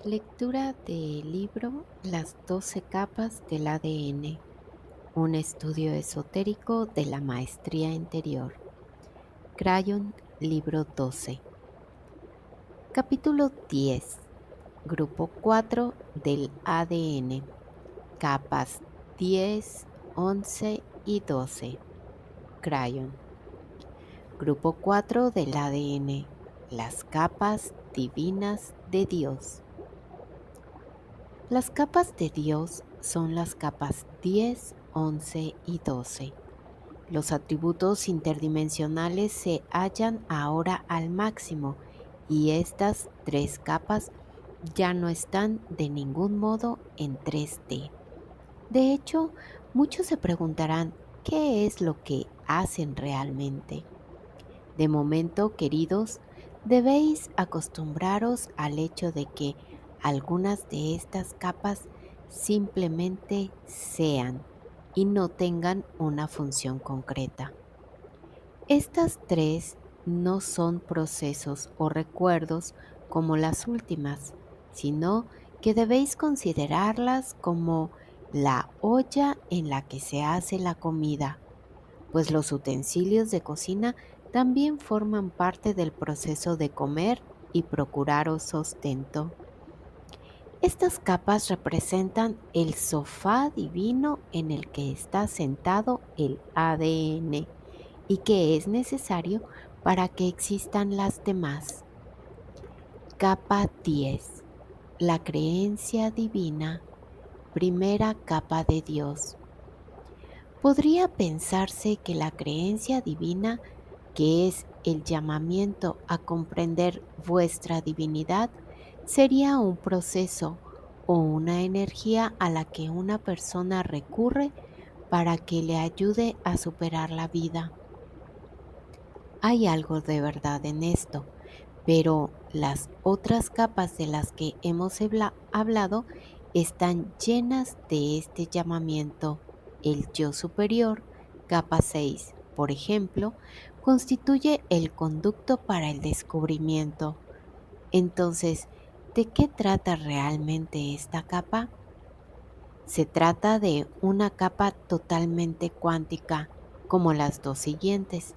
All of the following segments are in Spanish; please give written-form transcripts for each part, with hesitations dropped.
Lectura del libro Las 12 capas del ADN, un estudio esotérico de la maestría interior. Crayon, libro 12. Capítulo 10. Grupo 4 del ADN. Capas 10, 11 y 12. Crayon. Grupo 4 del ADN. Las capas divinas de Dios. Las capas de Dios son las capas 10, 11 y 12. Los atributos interdimensionales se hallan ahora al máximo y estas tres capas ya no están de ningún modo en 3D. De hecho, muchos se preguntarán qué es lo que hacen realmente. De momento, queridos, debéis acostumbraros al hecho de que algunas de estas capas simplemente sean y no tengan una función concreta. Estas tres no son procesos o recuerdos como las últimas, sino que debéis considerarlas como la olla en la que se hace la comida, pues los utensilios de cocina también forman parte del proceso de comer y procuraros sustento. Estas capas representan el sofá divino en el que está sentado el ADN y que es necesario para que existan las demás. Capa 10. La creencia divina, primera capa de Dios. Podría pensarse que la creencia divina, que es el llamamiento a comprender vuestra divinidad, sería un proceso o una energía a la que una persona recurre para que le ayude a superar la vida. Hay algo de verdad en esto, pero las otras capas de las que hemos hablado están llenas de este llamamiento. El yo superior, capa 6, por ejemplo, constituye el conducto para el descubrimiento. Entonces, ¿de qué trata realmente esta capa? Se trata de una capa totalmente cuántica, como las dos siguientes.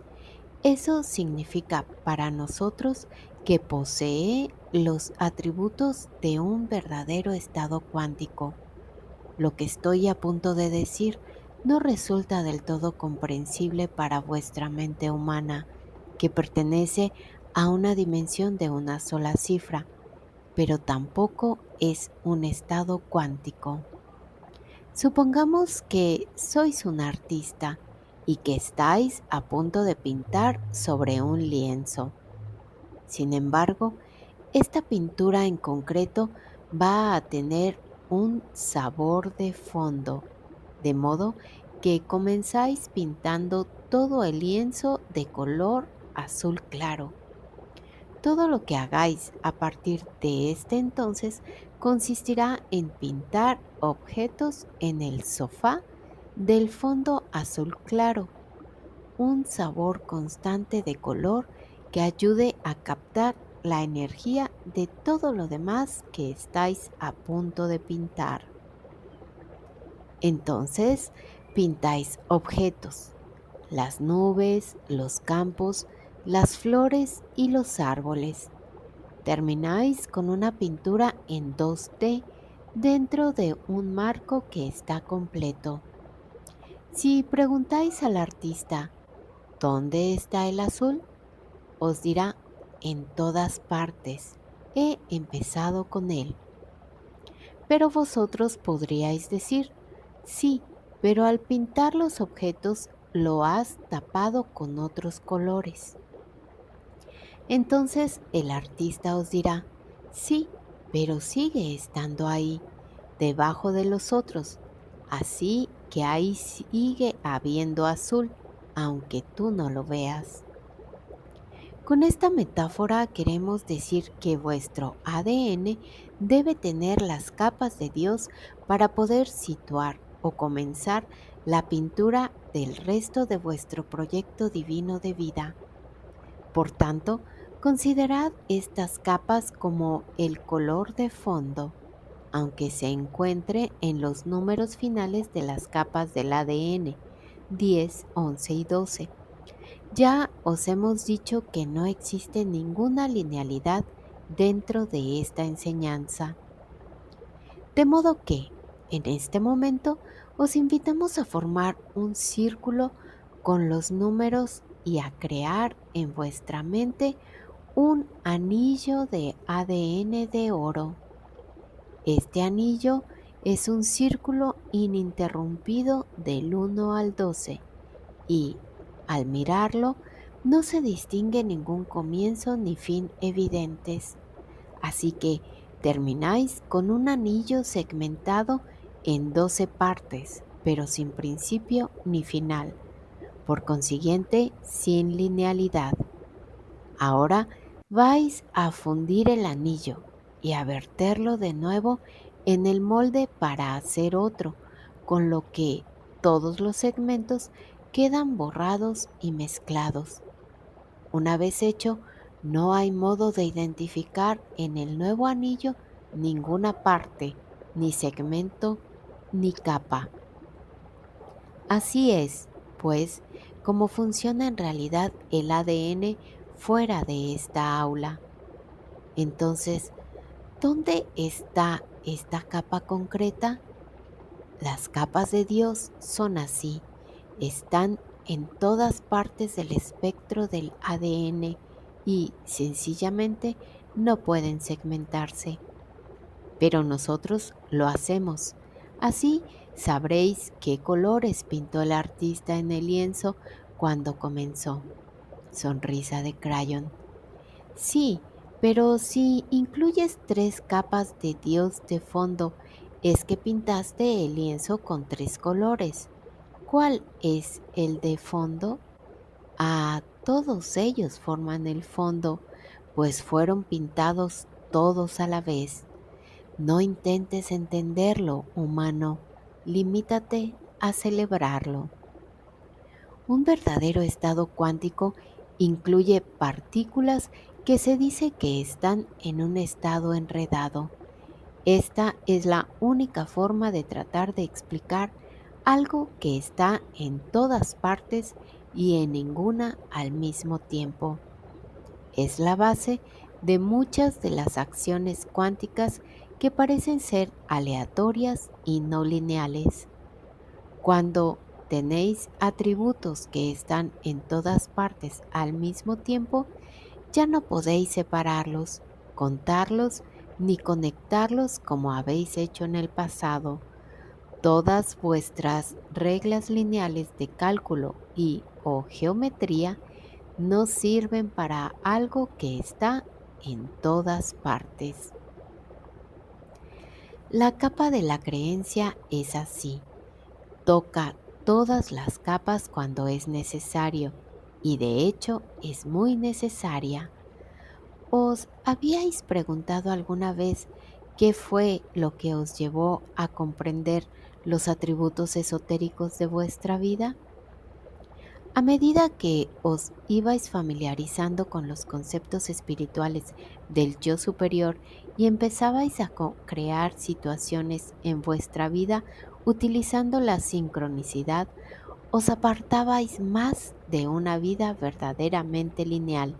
Eso significa para nosotros que posee los atributos de un verdadero estado cuántico. Lo que estoy a punto de decir no resulta del todo comprensible para vuestra mente humana, que pertenece a una dimensión de una sola cifra, pero tampoco es un estado cuántico. Supongamos que sois un artista y que estáis a punto de pintar sobre un lienzo. Sin embargo, esta pintura en concreto va a tener un sabor de fondo, de modo que comenzáis pintando todo el lienzo de color azul claro. Todo lo que hagáis a partir de este entonces consistirá en pintar objetos en el sofá del fondo azul claro, un sabor constante de color que ayude a captar la energía de todo lo demás que estáis a punto de pintar. Entonces, pintáis objetos, las nubes, los campos, las flores y los árboles. Termináis con una pintura en 2D dentro de un marco que está completo. Si preguntáis al artista, ¿dónde está el azul? Os dirá, en todas partes. He empezado con él. Pero vosotros podríais decir, sí, pero al pintar los objetos lo has tapado con otros colores. Entonces el artista os dirá, sí, pero sigue estando ahí, debajo de los otros, así que ahí sigue habiendo azul, aunque tú no lo veas. Con esta metáfora queremos decir que vuestro ADN debe tener las capas de Dios para poder situar o comenzar la pintura del resto de vuestro proyecto divino de vida. Por tanto, Considerad estas capas como el color de fondo, aunque se encuentre en los números finales de las capas del ADN 10, 11 y 12. Ya os hemos dicho que no existe ninguna linealidad dentro de esta enseñanza. De modo que, en este momento, os invitamos a formar un círculo con los números y a crear en vuestra mente un anillo de ADN de oro. Este anillo es un círculo ininterrumpido del 1 al 12 y, al mirarlo, no se distingue ningún comienzo ni fin evidentes. Así que termináis con un anillo segmentado en 12 partes, pero sin principio ni final, por consiguiente sin linealidad. Ahora vais a fundir el anillo y a verterlo de nuevo en el molde para hacer otro, con lo que todos los segmentos quedan borrados y mezclados. Una vez hecho, no hay modo de identificar en el nuevo anillo ninguna parte, ni segmento, ni capa. Así es, pues, como funciona en realidad el ADN fuera de esta aula. Entonces, ¿dónde está esta capa concreta? Las capas de Dios son así, están en todas partes del espectro del ADN y sencillamente no pueden segmentarse. Pero nosotros lo hacemos. Así sabréis qué colores pintó el artista en el lienzo cuando comenzó. Sonrisa de Crayon. Sí, pero si incluyes 3 capas de Dios de fondo, es que pintaste el lienzo con 3 colores. ¿Cuál es el de fondo? Ah, todos ellos forman el fondo, pues fueron pintados todos a la vez. No intentes entenderlo, humano, limítate a celebrarlo. Un verdadero estado cuántico incluye partículas que se dice que están en un estado enredado. Esta es la única forma de tratar de explicar algo que está en todas partes y en ninguna al mismo tiempo. Es la base de muchas de las acciones cuánticas que parecen ser aleatorias y no lineales. Cuando tenéis atributos que están en todas partes al mismo tiempo, ya no podéis separarlos, contarlos ni conectarlos como habéis hecho en el pasado. Todas vuestras reglas lineales de cálculo y o geometría no sirven para algo que está en todas partes. La capa de la creencia es así. Toca todas las capas cuando es necesario y de hecho es muy necesaria. ¿Os habíais preguntado alguna vez qué fue lo que os llevó a comprender los atributos esotéricos de vuestra vida? A medida que os ibais familiarizando con los conceptos espirituales del yo superior y empezabais a crear situaciones en vuestra vida utilizando la sincronicidad, os apartabais más de una vida verdaderamente lineal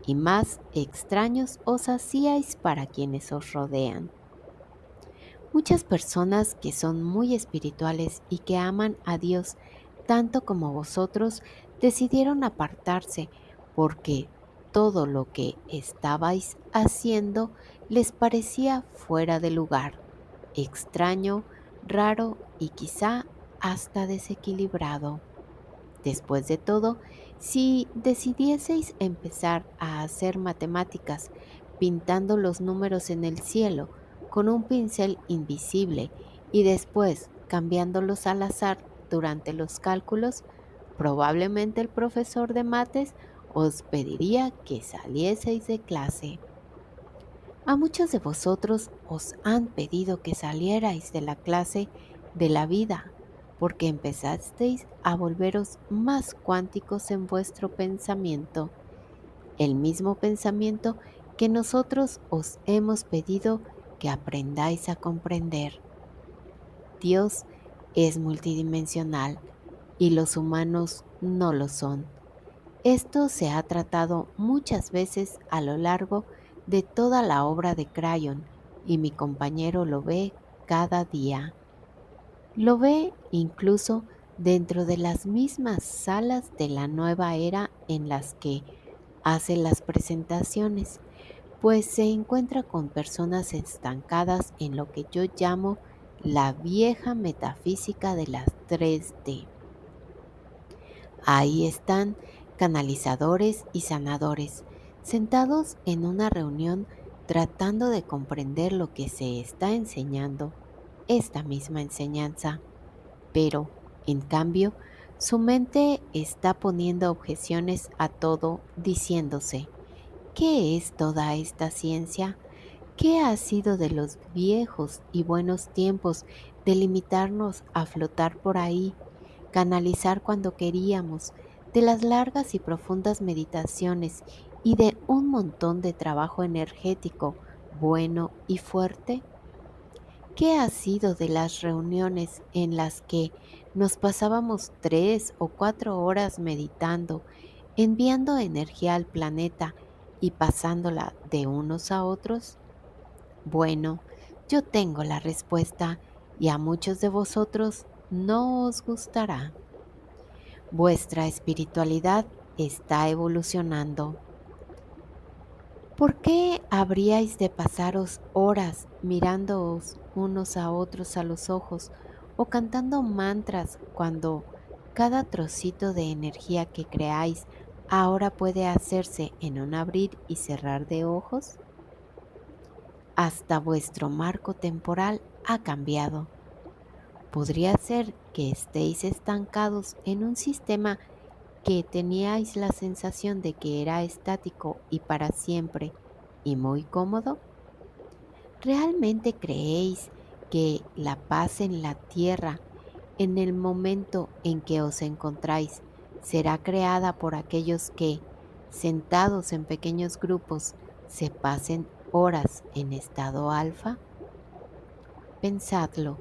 y más extraños os hacíais para quienes os rodean. Muchas personas que son muy espirituales y que aman a Dios tanto como vosotros decidieron apartarse porque todo lo que estabais haciendo les parecía fuera de lugar, extraño, raro y quizá hasta desequilibrado. Después de todo, si decidieseis empezar a hacer matemáticas pintando los números en el cielo con un pincel invisible y después cambiándolos al azar durante los cálculos, probablemente el profesor de mates os pediría que salieseis de clase. A muchos de vosotros os han pedido que salierais de la clase de la vida, porque empezasteis a volveros más cuánticos en vuestro pensamiento. el mismo pensamiento que nosotros os hemos pedido que aprendáis a comprender. Dios es multidimensional y los humanos no lo son. Esto se ha tratado muchas veces a lo largo de toda la obra de Crayon y mi compañero lo ve cada día. Lo ve incluso dentro de las mismas salas de la nueva era en las que hace las presentaciones, pues se encuentra con personas estancadas en lo que yo llamo la vieja metafísica de las 3D. Ahí están canalizadores y sanadores, sentados en una reunión tratando de comprender lo que se está enseñando, esta misma enseñanza. Pero, en cambio, su mente está poniendo objeciones a todo, diciéndose, ¿qué es toda esta ciencia? ¿Qué ha sido de los viejos y buenos tiempos de limitarnos a flotar por ahí, canalizar cuando queríamos, de las largas y profundas meditaciones y de un montón de trabajo energético bueno y fuerte? ¿Qué ha sido de las reuniones en las que nos pasábamos 3 o 4 horas meditando, enviando energía al planeta y pasándola de unos a otros? Bueno, yo tengo la respuesta y a muchos de vosotros no os gustará. Vuestra espiritualidad está evolucionando. ¿Por qué habríais de pasaros horas mirándoos unos a otros a los ojos o cantando mantras cuando cada trocito de energía que creáis ahora puede hacerse en un abrir y cerrar de ojos? Hasta vuestro marco temporal ha cambiado. Podría ser que estéis estancados en un sistema que teníais la sensación de que era estático y para siempre y muy cómodo. ¿Realmente creéis que la paz en la tierra, en el momento en que os encontráis, será creada por aquellos que, sentados en pequeños grupos, se pasen horas en estado alfa? Pensadlo.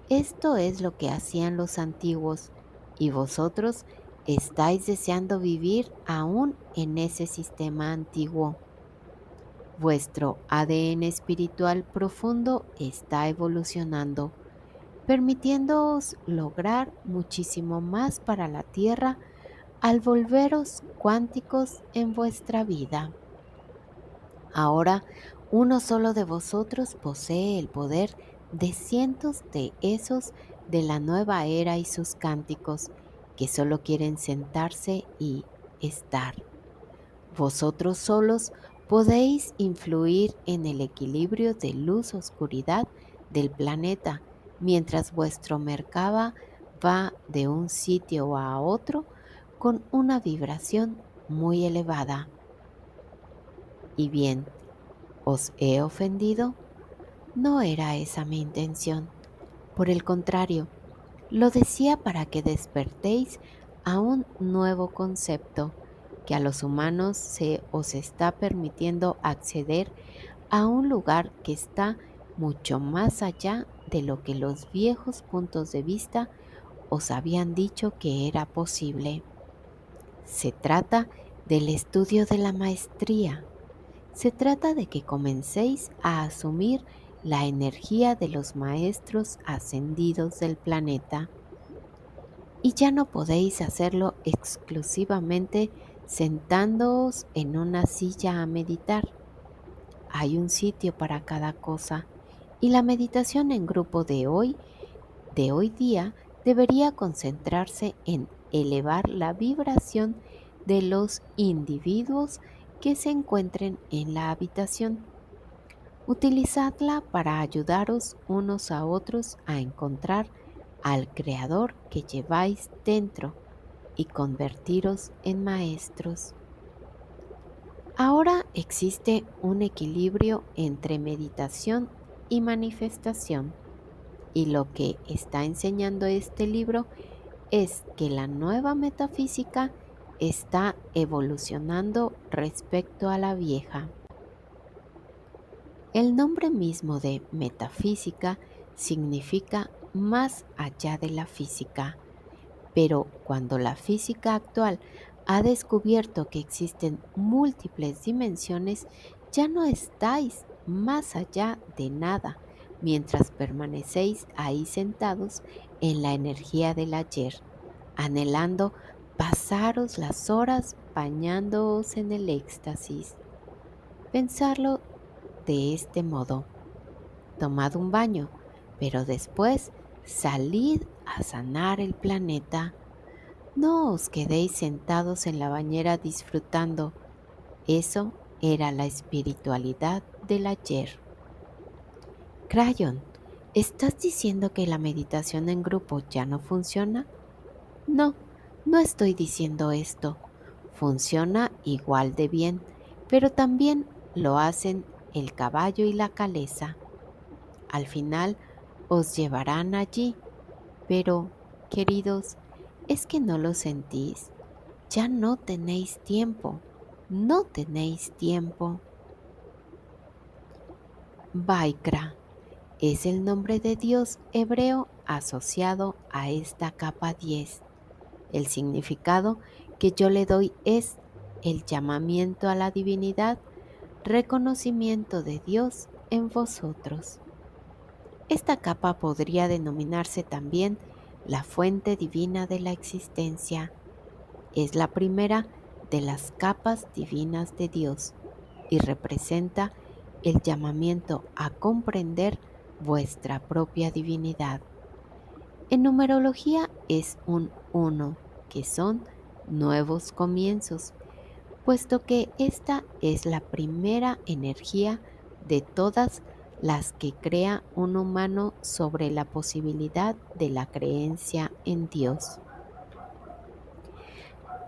Esto es lo que hacían los antiguos y vosotros estáis deseando vivir aún en ese sistema antiguo. Vuestro ADN espiritual profundo está evolucionando, permitiéndoos lograr muchísimo más para la Tierra al volveros cuánticos en vuestra vida. Ahora, uno solo de vosotros posee el poder de cientos de esos de la nueva era y sus cánticos, que solo quieren sentarse y estar. Vosotros solos podéis influir en el equilibrio de luz-oscuridad del planeta, mientras vuestro Merkaba va de un sitio a otro con una vibración muy elevada. Y bien, ¿os he ofendido? No era esa mi intención. Por el contrario, lo decía para que despertéis a un nuevo concepto que a los humanos se os está permitiendo acceder a un lugar que está mucho más allá de lo que los viejos puntos de vista os habían dicho que era posible. Se trata del estudio de la maestría. Se trata de que comencéis a asumir la energía de los maestros ascendidos del planeta y ya no podéis hacerlo exclusivamente sentándoos en una silla a meditar. Hay un sitio para cada cosa y la meditación en grupo de hoy día, debería concentrarse en elevar la vibración de los individuos que se encuentren en la habitación. Utilizadla para ayudaros unos a otros a encontrar al Creador que lleváis dentro y convertiros en maestros. Ahora existe un equilibrio entre meditación y manifestación, y lo que está enseñando este libro es que la nueva metafísica está evolucionando respecto a la vieja. El nombre mismo de metafísica significa más allá de la física, pero cuando la física actual ha descubierto que existen múltiples dimensiones, ya no estáis más allá de nada, mientras permanecéis ahí sentados en la energía del ayer, anhelando pasaros las horas bañándoos en el éxtasis. Pensarlo de este modo: tomad un baño, pero después salid a sanar el planeta. No os quedéis sentados en la bañera disfrutando. Eso era la espiritualidad del ayer. Crayon, ¿estás diciendo que la meditación en grupo ya no funciona? No, no estoy diciendo esto. Funciona igual de bien, pero también lo hacen el caballo y la calesa. Al final os llevarán allí, pero, queridos, ¿es que no lo sentís? Ya no tenéis tiempo, no tenéis tiempo. Vaikra es el nombre de Dios hebreo asociado a esta capa 10. El significado que yo le doy es el llamamiento a la divinidad, reconocimiento de Dios en vosotros. Esta capa podría denominarse también la fuente divina de la existencia. Es la primera de las capas divinas de Dios y representa el llamamiento a comprender vuestra propia divinidad. En numerología es un 1, que son nuevos comienzos, puesto que esta es la primera energía de todas las que crea un humano sobre la posibilidad de la creencia en Dios.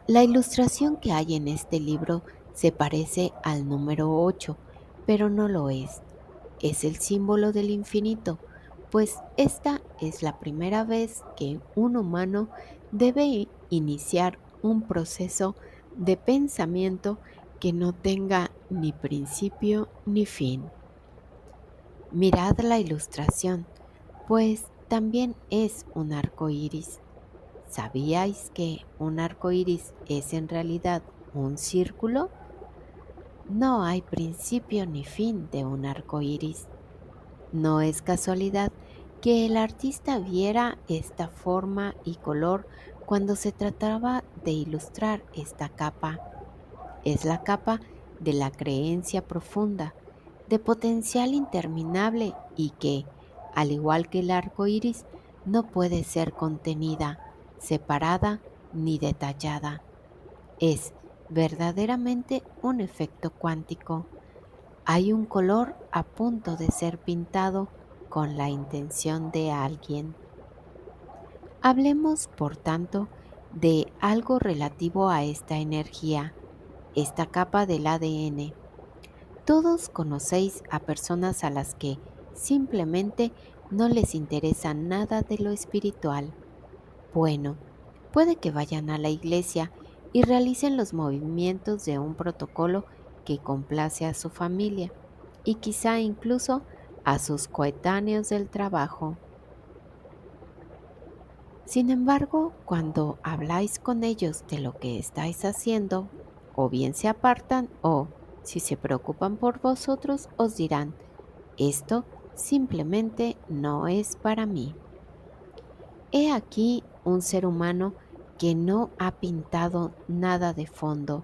La ilustración que hay en este libro se parece al número 8, pero no lo es. Es el símbolo del infinito, pues esta es la primera vez que un humano debe iniciar un proceso de pensamiento que no tenga ni principio ni fin. Mirad la ilustración, pues también es un arco iris. ¿Sabíais que un arco iris es en realidad un círculo? No hay principio ni fin de un arco iris. No es casualidad que el artista viera esta forma y color cuando se trataba de ilustrar esta capa. Es la capa de la creencia profunda, de potencial interminable y que, al igual que el arco iris, no puede ser contenida, separada ni detallada. Es verdaderamente un efecto cuántico. Hay un color a punto de ser pintado con la intención de alguien. Hablemos, por tanto, de algo relativo a esta energía, esta capa del ADN. Todos conocéis a personas a las que simplemente no les interesa nada de lo espiritual. Bueno, puede que vayan a la iglesia y realicen los movimientos de un protocolo que complace a su familia y quizá incluso a sus coetáneos del trabajo. Sin embargo, cuando habláis con ellos de lo que estáis haciendo, o bien se apartan o, si se preocupan por vosotros, os dirán: esto simplemente no es para mí. He aquí un ser humano que no ha pintado nada de fondo.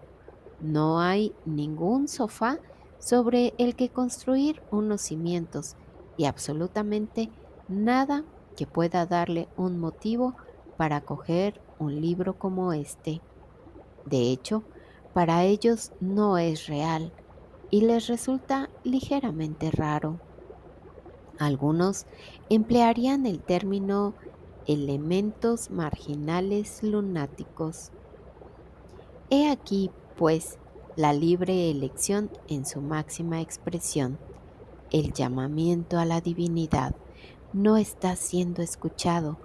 No hay ningún sofá sobre el que construir unos cimientos y absolutamente nada que pueda darle un motivo para coger un libro como este. De hecho, para ellos no es real y les resulta ligeramente raro. Algunos emplearían el término elementos marginales lunáticos. He aquí, pues, la libre elección en su máxima expresión. El llamamiento a la divinidad no está siendo escuchado,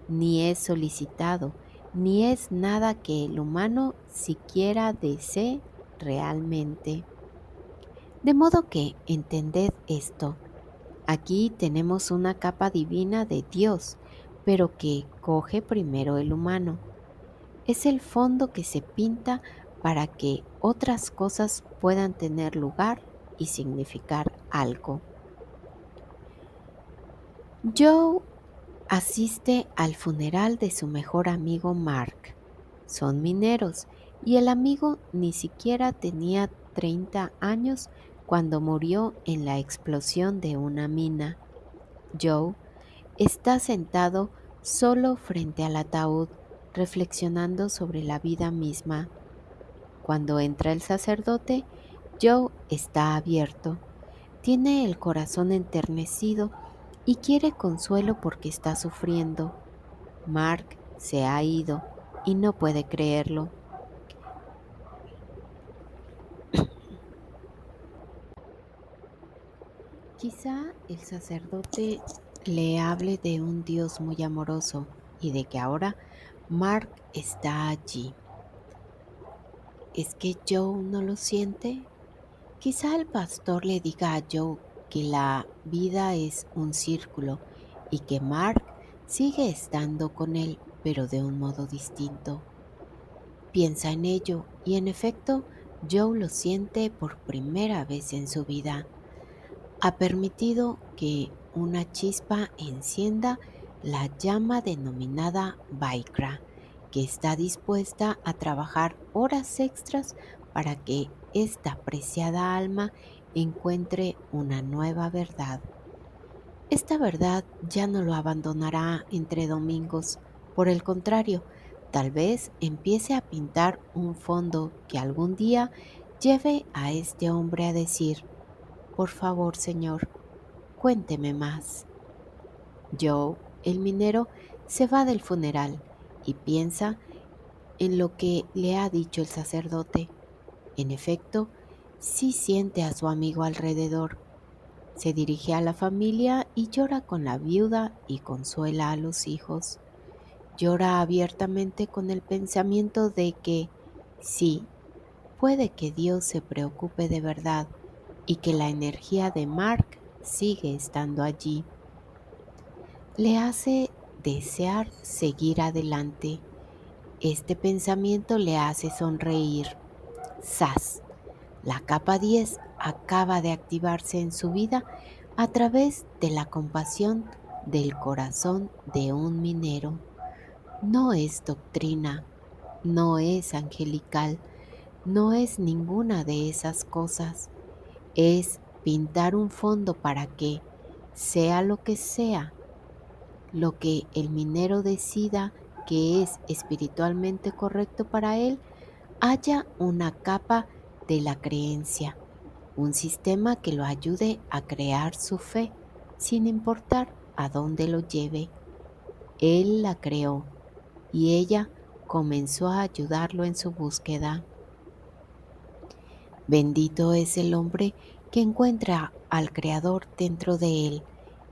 ni es solicitado, ni es nada que el humano siquiera desee realmente. De modo que entended esto. Aquí tenemos una capa divina de Dios, pero que coge primero el humano. Es el fondo que se pinta para que otras cosas puedan tener lugar y significar algo. Joe asiste al funeral de su mejor amigo Mark. Son mineros y el amigo ni siquiera tenía 30 años cuando murió en la explosión de una mina. Joe está sentado solo frente al ataúd, reflexionando sobre la vida misma. Cuando entra el sacerdote, Joe está abierto. Tiene el corazón enternecido y quiere consuelo porque está sufriendo. Mark se ha ido y no puede creerlo. Quizá el sacerdote le hable de un Dios muy amoroso y de que ahora Mark está allí. ¿Es que Joe no lo siente? Quizá el pastor le diga a Joe que la vida es un círculo y que Mark sigue estando con él, pero de un modo distinto. Piensa en ello y en efecto Joe lo siente por primera vez en su vida. Ha permitido que una chispa encienda la llama denominada Vaikra, que está dispuesta a trabajar horas extras para que esta preciada alma encuentre una nueva verdad. Esta verdad ya no lo abandonará entre domingos, por el contrario, tal vez empiece a pintar un fondo que algún día lleve a este hombre a decir: por favor, Señor, cuénteme más. Joe, el minero, se va del funeral y piensa en lo que le ha dicho el sacerdote. En efecto, sí siente a su amigo alrededor. Se dirige a la familia y llora con la viuda y consuela a los hijos. Llora abiertamente con el pensamiento de que sí, puede que Dios se preocupe de verdad y que la energía de Mark sigue estando allí. Le hace desear seguir adelante. Este pensamiento le hace sonreír. ¡Sas! La capa 10 acaba de activarse en su vida a través de la compasión del corazón de un minero. No es doctrina, no es angelical, no es ninguna de esas cosas. Es pintar un fondo para que, sea lo que el minero decida que es espiritualmente correcto para él, haya una capa de la creencia, un sistema que lo ayude a crear su fe, sin importar a dónde lo lleve. Él la creó y ella comenzó a ayudarlo en su búsqueda. Bendito es el hombre que encuentra al Creador dentro de él,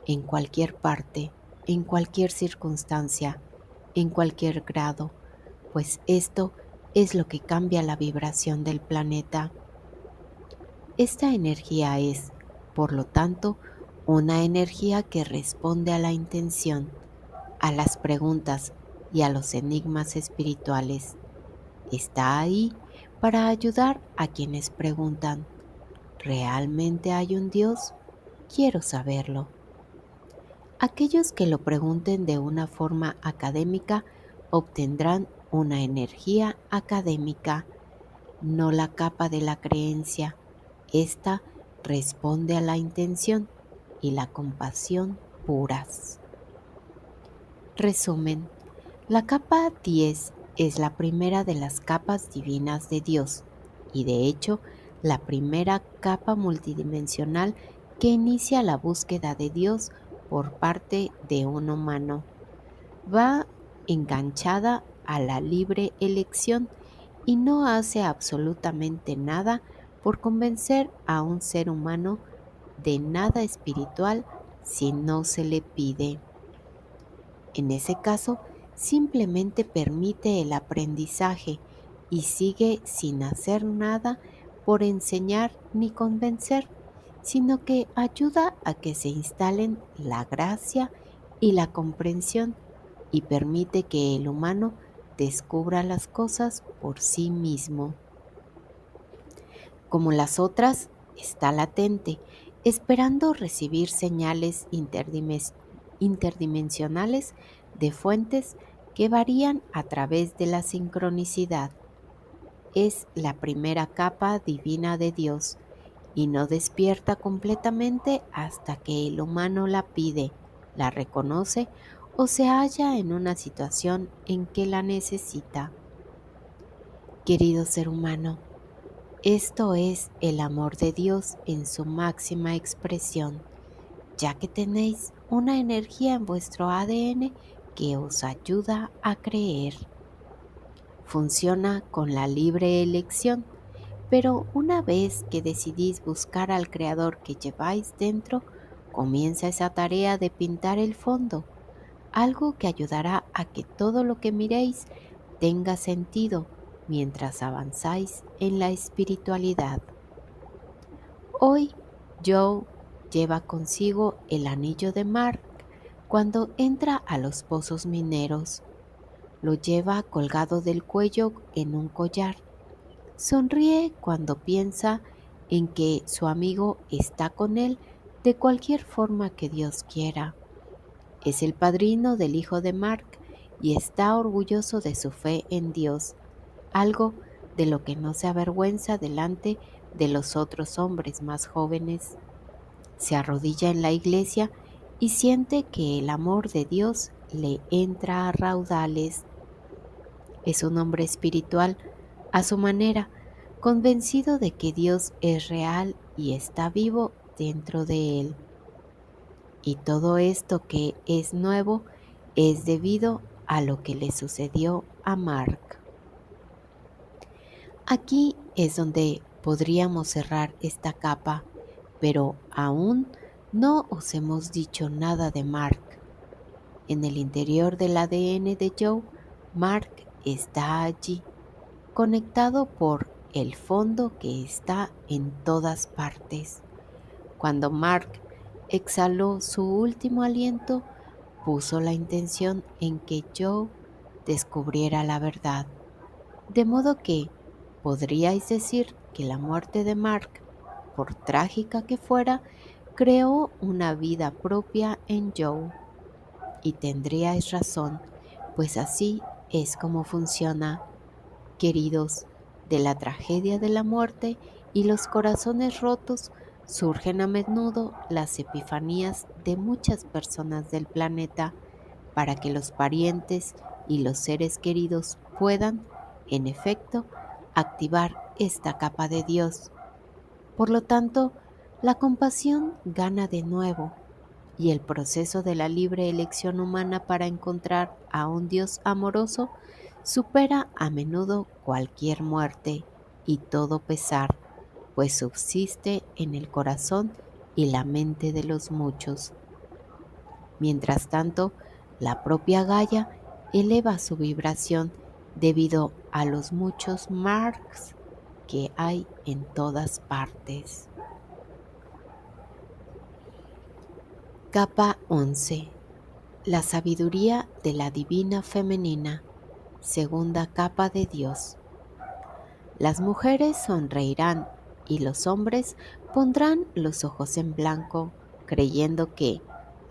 en cualquier parte, en cualquier circunstancia, en cualquier grado, pues esto es lo que cambia la vibración del planeta. Esta energía es, por lo tanto, una energía que responde a la intención, a las preguntas y a los enigmas espirituales. Está ahí para ayudar a quienes preguntan: ¿realmente hay un Dios? Quiero saberlo. Aquellos que lo pregunten de una forma académica obtendrán una energía académica, no la capa de la creencia. Esta responde a la intención y la compasión puras. Resumen: la capa 10 es la primera de las capas divinas de Dios y de hecho la primera capa multidimensional que inicia la búsqueda de Dios por parte de un humano. Va enganchada a la libre elección y no hace absolutamente nada por convencer a un ser humano de nada espiritual si no se le pide. En ese caso, simplemente permite el aprendizaje y sigue sin hacer nada por enseñar ni convencer, sino que ayuda a que se instalen la gracia y la comprensión y permite que el humano descubra las cosas por sí mismo. Como las otras, está latente, esperando recibir señales interdimensionales de fuentes que varían a través de la sincronicidad. Es la primera capa divina de Dios y no despierta completamente hasta que el humano la pide, la reconoce o se halla en una situación en que la necesita. Querido ser humano, esto es el amor de Dios en su máxima expresión, ya que tenéis una energía en vuestro ADN que os ayuda a creer. Funciona con la libre elección, pero una vez que decidís buscar al Creador que lleváis dentro, comienza esa tarea de pintar el fondo, algo que ayudará a que todo lo que miréis tenga sentido mientras avanzáis en la espiritualidad. Hoy Joe lleva consigo el anillo de Mark cuando entra a los pozos mineros. Lo lleva colgado del cuello en un collar. Sonríe cuando piensa en que su amigo está con él de cualquier forma que Dios quiera. Es el padrino del hijo de Mark y está orgulloso de su fe en Dios, algo de lo que no se avergüenza delante de los otros hombres más jóvenes. Se arrodilla en la iglesia y siente que el amor de Dios le entra a raudales. Es un hombre espiritual a su manera, convencido de que Dios es real y está vivo dentro de él. Y todo esto que es nuevo es debido a lo que le sucedió a Mark. Aquí es donde podríamos cerrar esta capa, pero aún no os hemos dicho nada de Mark. En el interior del ADN de Joe, Mark está allí, conectado por el fondo que está en todas partes. Cuando Mark exhaló su último aliento, puso la intención en que Joe descubriera la verdad. De modo que podríais decir que la muerte de Mark, por trágica que fuera, creó una vida propia en Joe. Y tendríais razón, pues así es como funciona. Queridos, de la tragedia de la muerte y los corazones rotos surgen a menudo las epifanías de muchas personas del planeta para que los parientes y los seres queridos puedan, en efecto, activar esta capa de Dios. Por lo tanto, la compasión gana de nuevo y el proceso de la libre elección humana para encontrar a un Dios amoroso supera a menudo cualquier muerte y todo pesar, pues subsiste en el corazón y la mente de los muchos. Mientras tanto, la propia Gaia eleva su vibración debido a los muchos marks que hay en todas partes. Capa 11. La sabiduría de la divina femenina, segunda capa de Dios. Las mujeres sonreirán y los hombres pondrán los ojos en blanco, creyendo que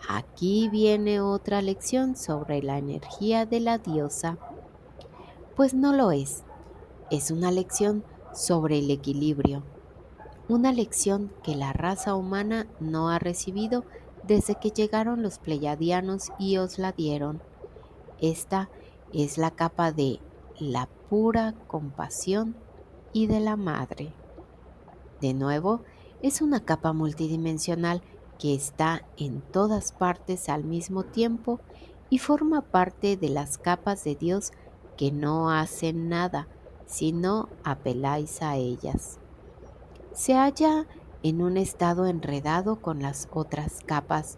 aquí viene otra lección sobre la energía de la diosa. Pues no lo es una lección sobre el equilibrio, una lección que la raza humana no ha recibido desde que llegaron los pleiadianos y os la dieron. Esta es la capa de la pura compasión y de la madre. De nuevo, es una capa multidimensional que está en todas partes al mismo tiempo y forma parte de las capas de Dios que no hacen nada si no apeláis a ellas. Se halla en un estado enredado con las otras capas,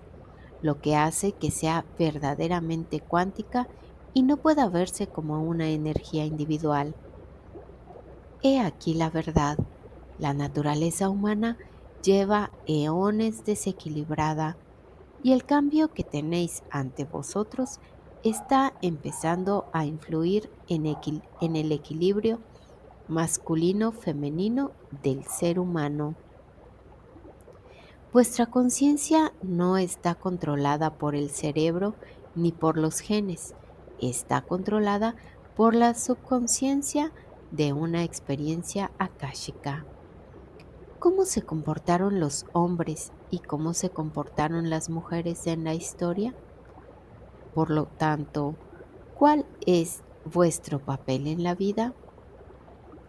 lo que hace que sea verdaderamente cuántica y no pueda verse como una energía individual. He aquí la verdad. La naturaleza humana lleva eones desequilibrada y el cambio que tenéis ante vosotros está empezando a influir en el equilibrio masculino-femenino del ser humano. Vuestra conciencia no está controlada por el cerebro ni por los genes, está controlada por la subconsciencia de una experiencia akáshica. ¿Cómo se comportaron los hombres y cómo se comportaron las mujeres en la historia? Por lo tanto, ¿cuál es vuestro papel en la vida?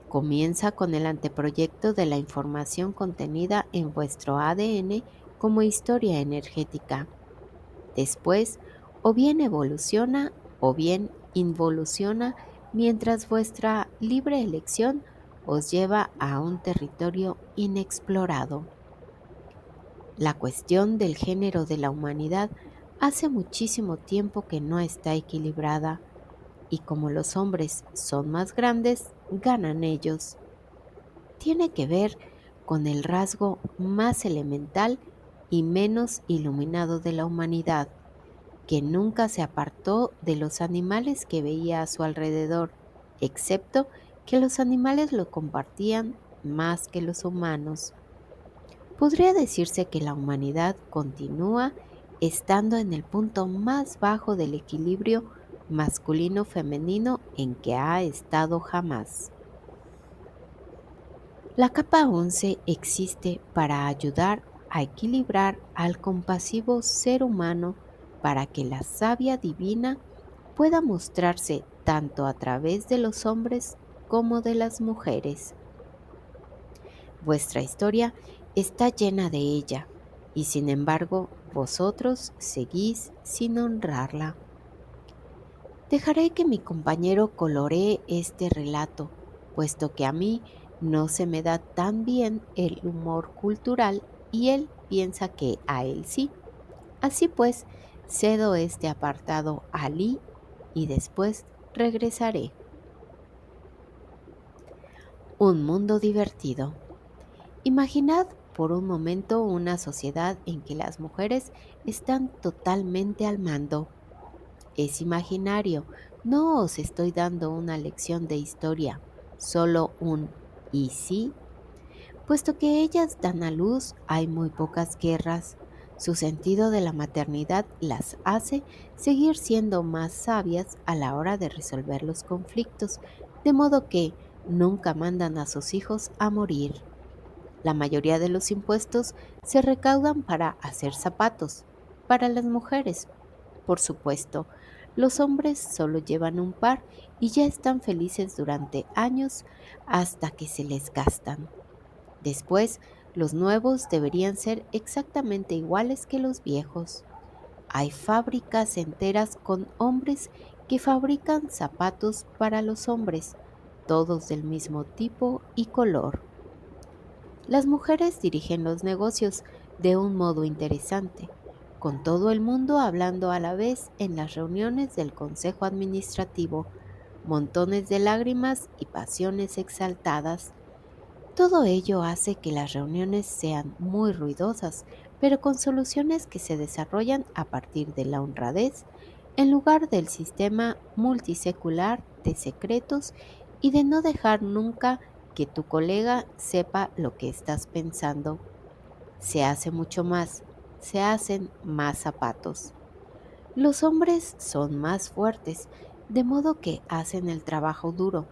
Comienza con el anteproyecto de la información contenida en vuestro ADN como historia energética. Después, o bien evoluciona o bien involuciona mientras vuestra libre elección os lleva a un territorio inexplorado. La cuestión del género de la humanidad hace muchísimo tiempo que no está equilibrada y como los hombres son más grandes, ganan ellos. Tiene que ver con el rasgo más elemental y menos iluminado de la humanidad, que nunca se apartó de los animales que veía a su alrededor, excepto que los animales lo compartían más que los humanos. Podría decirse que la humanidad continúa estando en el punto más bajo del equilibrio masculino-femenino en que ha estado jamás. La capa 11 existe para ayudar a equilibrar al compasivo ser humano para que la savia divina pueda mostrarse tanto a través de los hombres como de las mujeres. Vuestra historia está llena de ella, y sin embargo vosotros seguís sin honrarla. Dejaré que mi compañero coloree este relato, puesto que a mí no se me da tan bien el humor cultural y él piensa que a él sí. Así pues, cedo este apartado a Lee y después regresaré. Un mundo divertido. Imaginad por un momento una sociedad en que las mujeres están totalmente al mando. Es imaginario, no os estoy dando una lección de historia, solo un ¿y sí? Puesto que ellas dan a luz, hay muy pocas guerras. Su sentido de la maternidad las hace seguir siendo más sabias a la hora de resolver los conflictos, de modo que nunca mandan a sus hijos a morir. La mayoría de los impuestos se recaudan para hacer zapatos, para las mujeres, por supuesto. Los hombres solo llevan un par y ya están felices durante años hasta que se les gastan. Después, los nuevos deberían ser exactamente iguales que los viejos. Hay fábricas enteras con hombres que fabrican zapatos para los hombres, todos del mismo tipo y color. Las mujeres dirigen los negocios de un modo interesante, con todo el mundo hablando a la vez en las reuniones del Consejo Administrativo, montones de lágrimas y pasiones exaltadas. Todo ello hace que las reuniones sean muy ruidosas, pero con soluciones que se desarrollan a partir de la honradez, en lugar del sistema multisecular de secretos y de no dejar nunca que tu colega sepa lo que estás pensando. Se hace mucho más, se hacen más zapatos. Los hombres son más fuertes, de modo que hacen el trabajo duro.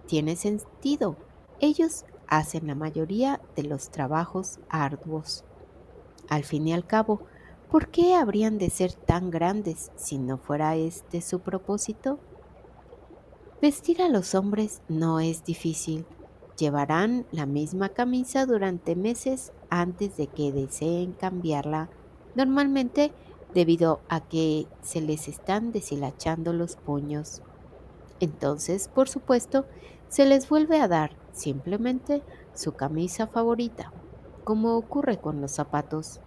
Tiene sentido. Ellos hacen la mayoría de los trabajos arduos. Al fin y al cabo, ¿por qué habrían de ser tan grandes si no fuera este su propósito? Vestir a los hombres no es difícil. Llevarán la misma camisa durante meses antes de que deseen cambiarla, normalmente debido a que se les están deshilachando los puños. Entonces, por supuesto, se les vuelve a dar simplemente su camisa favorita, como ocurre con los zapatos.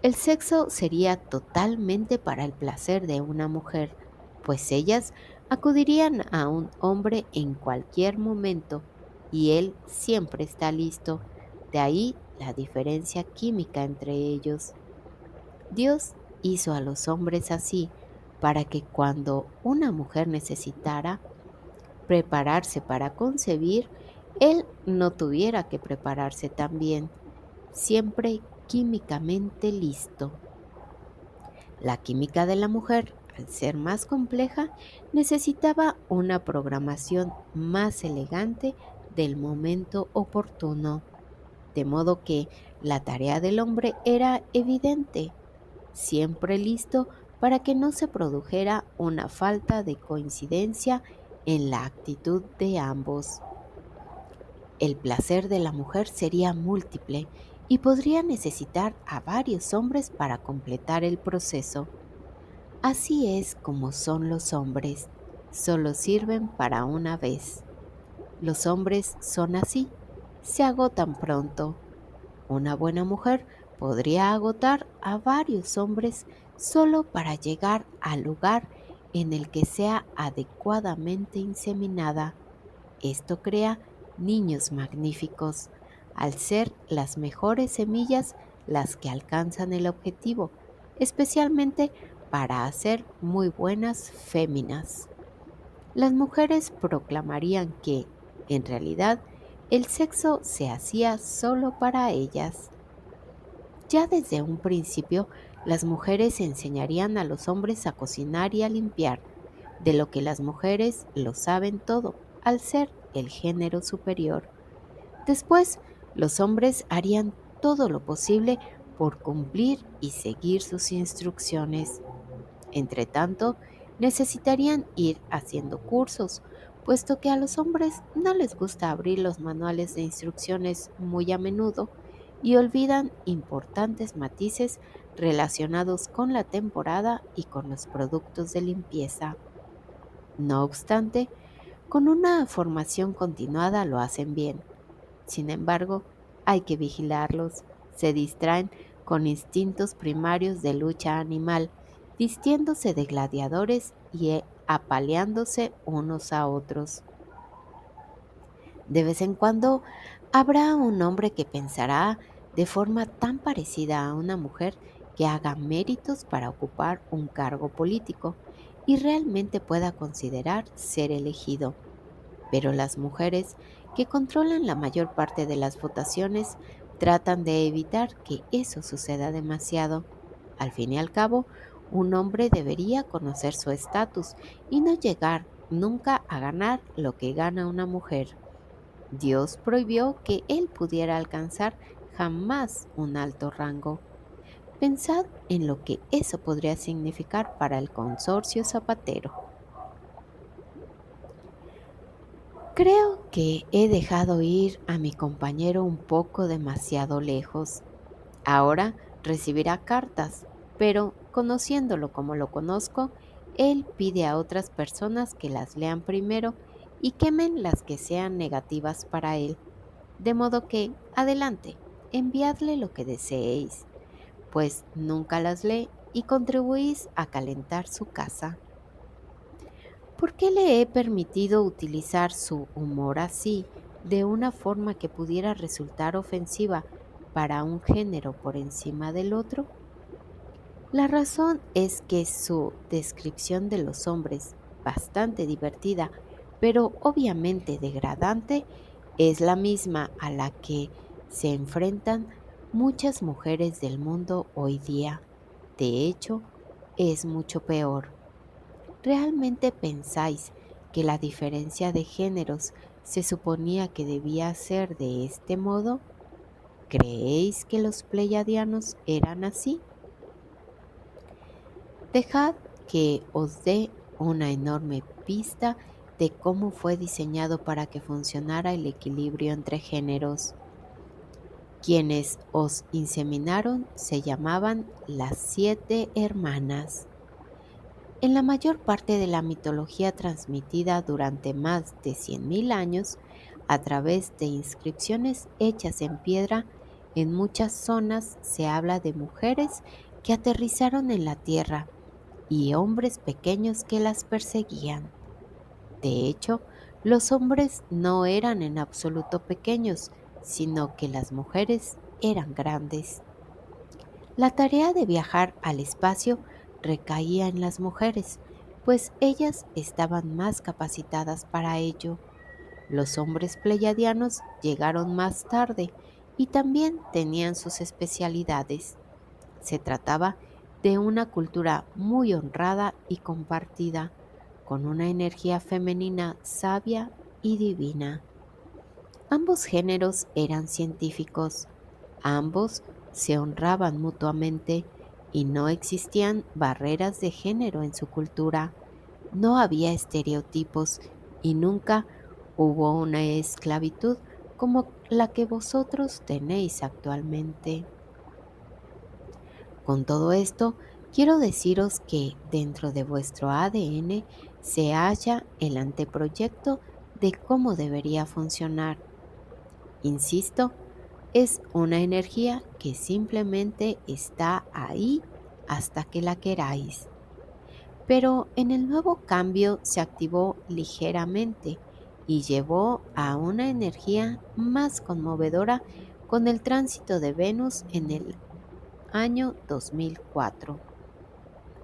El sexo sería totalmente para el placer de una mujer, pues ellas acudirían a un hombre en cualquier momento y él siempre está listo. De ahí la diferencia química entre ellos. Dios hizo a los hombres así para que cuando una mujer necesitara prepararse para concebir, él no tuviera que prepararse también, siempre químicamente listo. La química de la mujer, al ser más compleja, necesitaba una programación más elegante del momento oportuno, de modo que la tarea del hombre era evidente, siempre listo para que no se produjera una falta de coincidencia en la actitud de ambos. El placer de la mujer sería múltiple y podría necesitar a varios hombres para completar el proceso. Así es como son los hombres, solo sirven para una vez. Los hombres son así, se agotan pronto. Una buena mujer podría agotar a varios hombres solo para llegar al lugar en el que sea adecuadamente inseminada. Esto crea niños magníficos, al ser las mejores semillas las que alcanzan el objetivo, especialmente para hacer muy buenas féminas. Las mujeres proclamarían que, en realidad, el sexo se hacía solo para ellas. Ya desde un principio, las mujeres enseñarían a los hombres a cocinar y a limpiar, de lo que las mujeres lo saben todo, al ser el género superior. Después, los hombres harían todo lo posible por cumplir y seguir sus instrucciones. Entretanto, necesitarían ir haciendo cursos, puesto que a los hombres no les gusta abrir los manuales de instrucciones muy a menudo y olvidan importantes matices relacionados con la temporada y con los productos de limpieza. No obstante, con una formación continuada lo hacen bien. Sin embargo, hay que vigilarlos. Se distraen con instintos primarios de lucha animal, vistiéndose de gladiadores y apaleándose unos a otros. De vez en cuando habrá un hombre que pensará de forma tan parecida a una mujer que haga méritos para ocupar un cargo político y realmente pueda considerar ser elegido. Pero las mujeres, que controlan la mayor parte de las votaciones, tratan de evitar que eso suceda demasiado. Al fin y al cabo, un hombre debería conocer su estatus y no llegar nunca a ganar lo que gana una mujer. Dios prohibió que él pudiera alcanzar jamás un alto rango. Pensad en lo que eso podría significar para el consorcio zapatero. Creo que he dejado ir a mi compañero un poco demasiado lejos. Ahora recibirá cartas, pero conociéndolo como lo conozco, él pide a otras personas que las lean primero y quemen las que sean negativas para él. De modo que, adelante, enviadle lo que deseéis, pues nunca las lee y contribuís a calentar su casa. ¿Por qué le he permitido utilizar su humor así, de una forma que pudiera resultar ofensiva para un género por encima del otro? La razón es que su descripción de los hombres, bastante divertida, pero obviamente degradante, es la misma a la que se enfrentan muchas mujeres del mundo hoy día. De hecho, es mucho peor. ¿Realmente pensáis que la diferencia de géneros se suponía que debía ser de este modo? ¿Creéis que los pleiadianos eran así? Dejad que os dé una enorme pista de cómo fue diseñado para que funcionara el equilibrio entre géneros. Quienes os inseminaron se llamaban las 7 hermanas. En la mayor parte de la mitología transmitida durante más de 100.000 años, a través de inscripciones hechas en piedra, en muchas zonas se habla de mujeres que aterrizaron en la tierra y hombres pequeños que las perseguían. De hecho, los hombres no eran en absoluto pequeños, sino que las mujeres eran grandes. La tarea de viajar al espacio recaía en las mujeres, pues ellas estaban más capacitadas para ello. Los hombres pleiadianos llegaron más tarde y también tenían sus especialidades. Se trataba de una cultura muy honrada y compartida, con una energía femenina sabia y divina. Ambos géneros eran científicos, ambos se honraban mutuamente y no existían barreras de género en su cultura. No había estereotipos y nunca hubo una esclavitud como la que vosotros tenéis actualmente. Con todo esto, quiero deciros que dentro de vuestro ADN se halla el anteproyecto de cómo debería funcionar. Insisto, es una energía que simplemente está ahí hasta que la queráis. Pero en el nuevo cambio se activó ligeramente y llevó a una energía más conmovedora con el tránsito de Venus en el año 2004.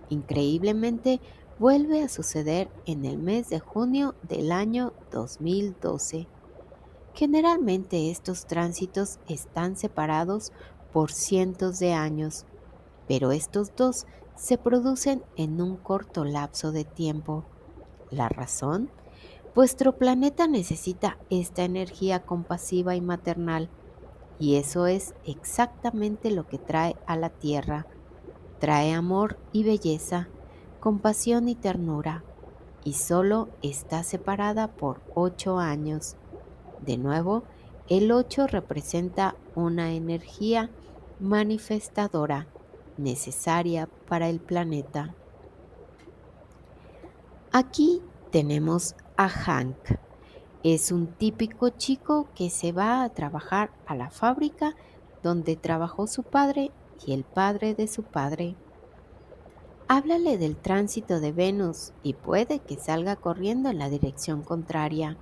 Increíblemente, vuelve a suceder en el mes de junio del año 2012. Generalmente estos tránsitos están separados por cientos de años, pero estos dos se producen en un corto lapso de tiempo. ¿La razón? Vuestro planeta necesita esta energía compasiva y maternal, y eso es exactamente lo que trae a la Tierra. Trae amor y belleza, compasión y ternura, y solo está separada por 8 años. De nuevo, el 8 representa una energía manifestadora necesaria para el planeta. Aquí tenemos a Hank. Es un típico chico que se va a trabajar a la fábrica donde trabajó su padre y el padre de su padre. Háblale del tránsito de Venus y puede que salga corriendo en la dirección contraria.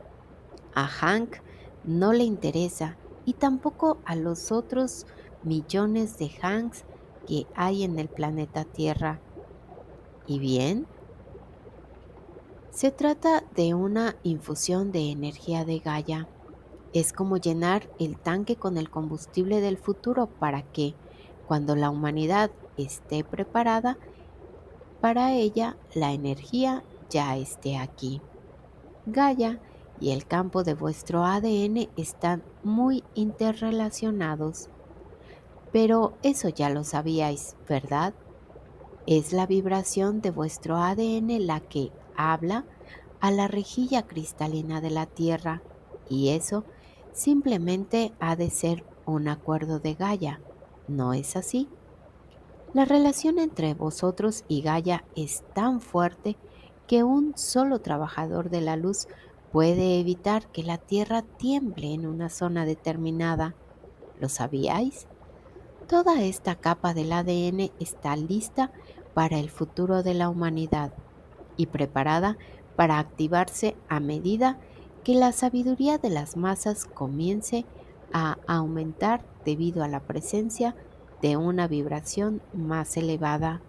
A Hank no le interesa y tampoco a los otros millones de Hanks que hay en el planeta Tierra. ¿Y bien? Se trata de una infusión de energía de Gaia. Es como llenar el tanque con el combustible del futuro para que, cuando la humanidad esté preparada para ella, la energía ya esté aquí. Gaia y el campo de vuestro ADN están muy interrelacionados, pero eso ya lo sabíais, ¿verdad? Es la vibración de vuestro ADN la que habla a la rejilla cristalina de la Tierra, y eso simplemente ha de ser un acuerdo de Gaia, ¿no es así? La relación entre vosotros y Gaia es tan fuerte que un solo trabajador de la luz puede evitar que la Tierra tiemble en una zona determinada. ¿Lo sabíais? Toda esta capa del ADN está lista para el futuro de la humanidad y preparada para activarse a medida que la sabiduría de las masas comience a aumentar debido a la presencia de una vibración más elevada.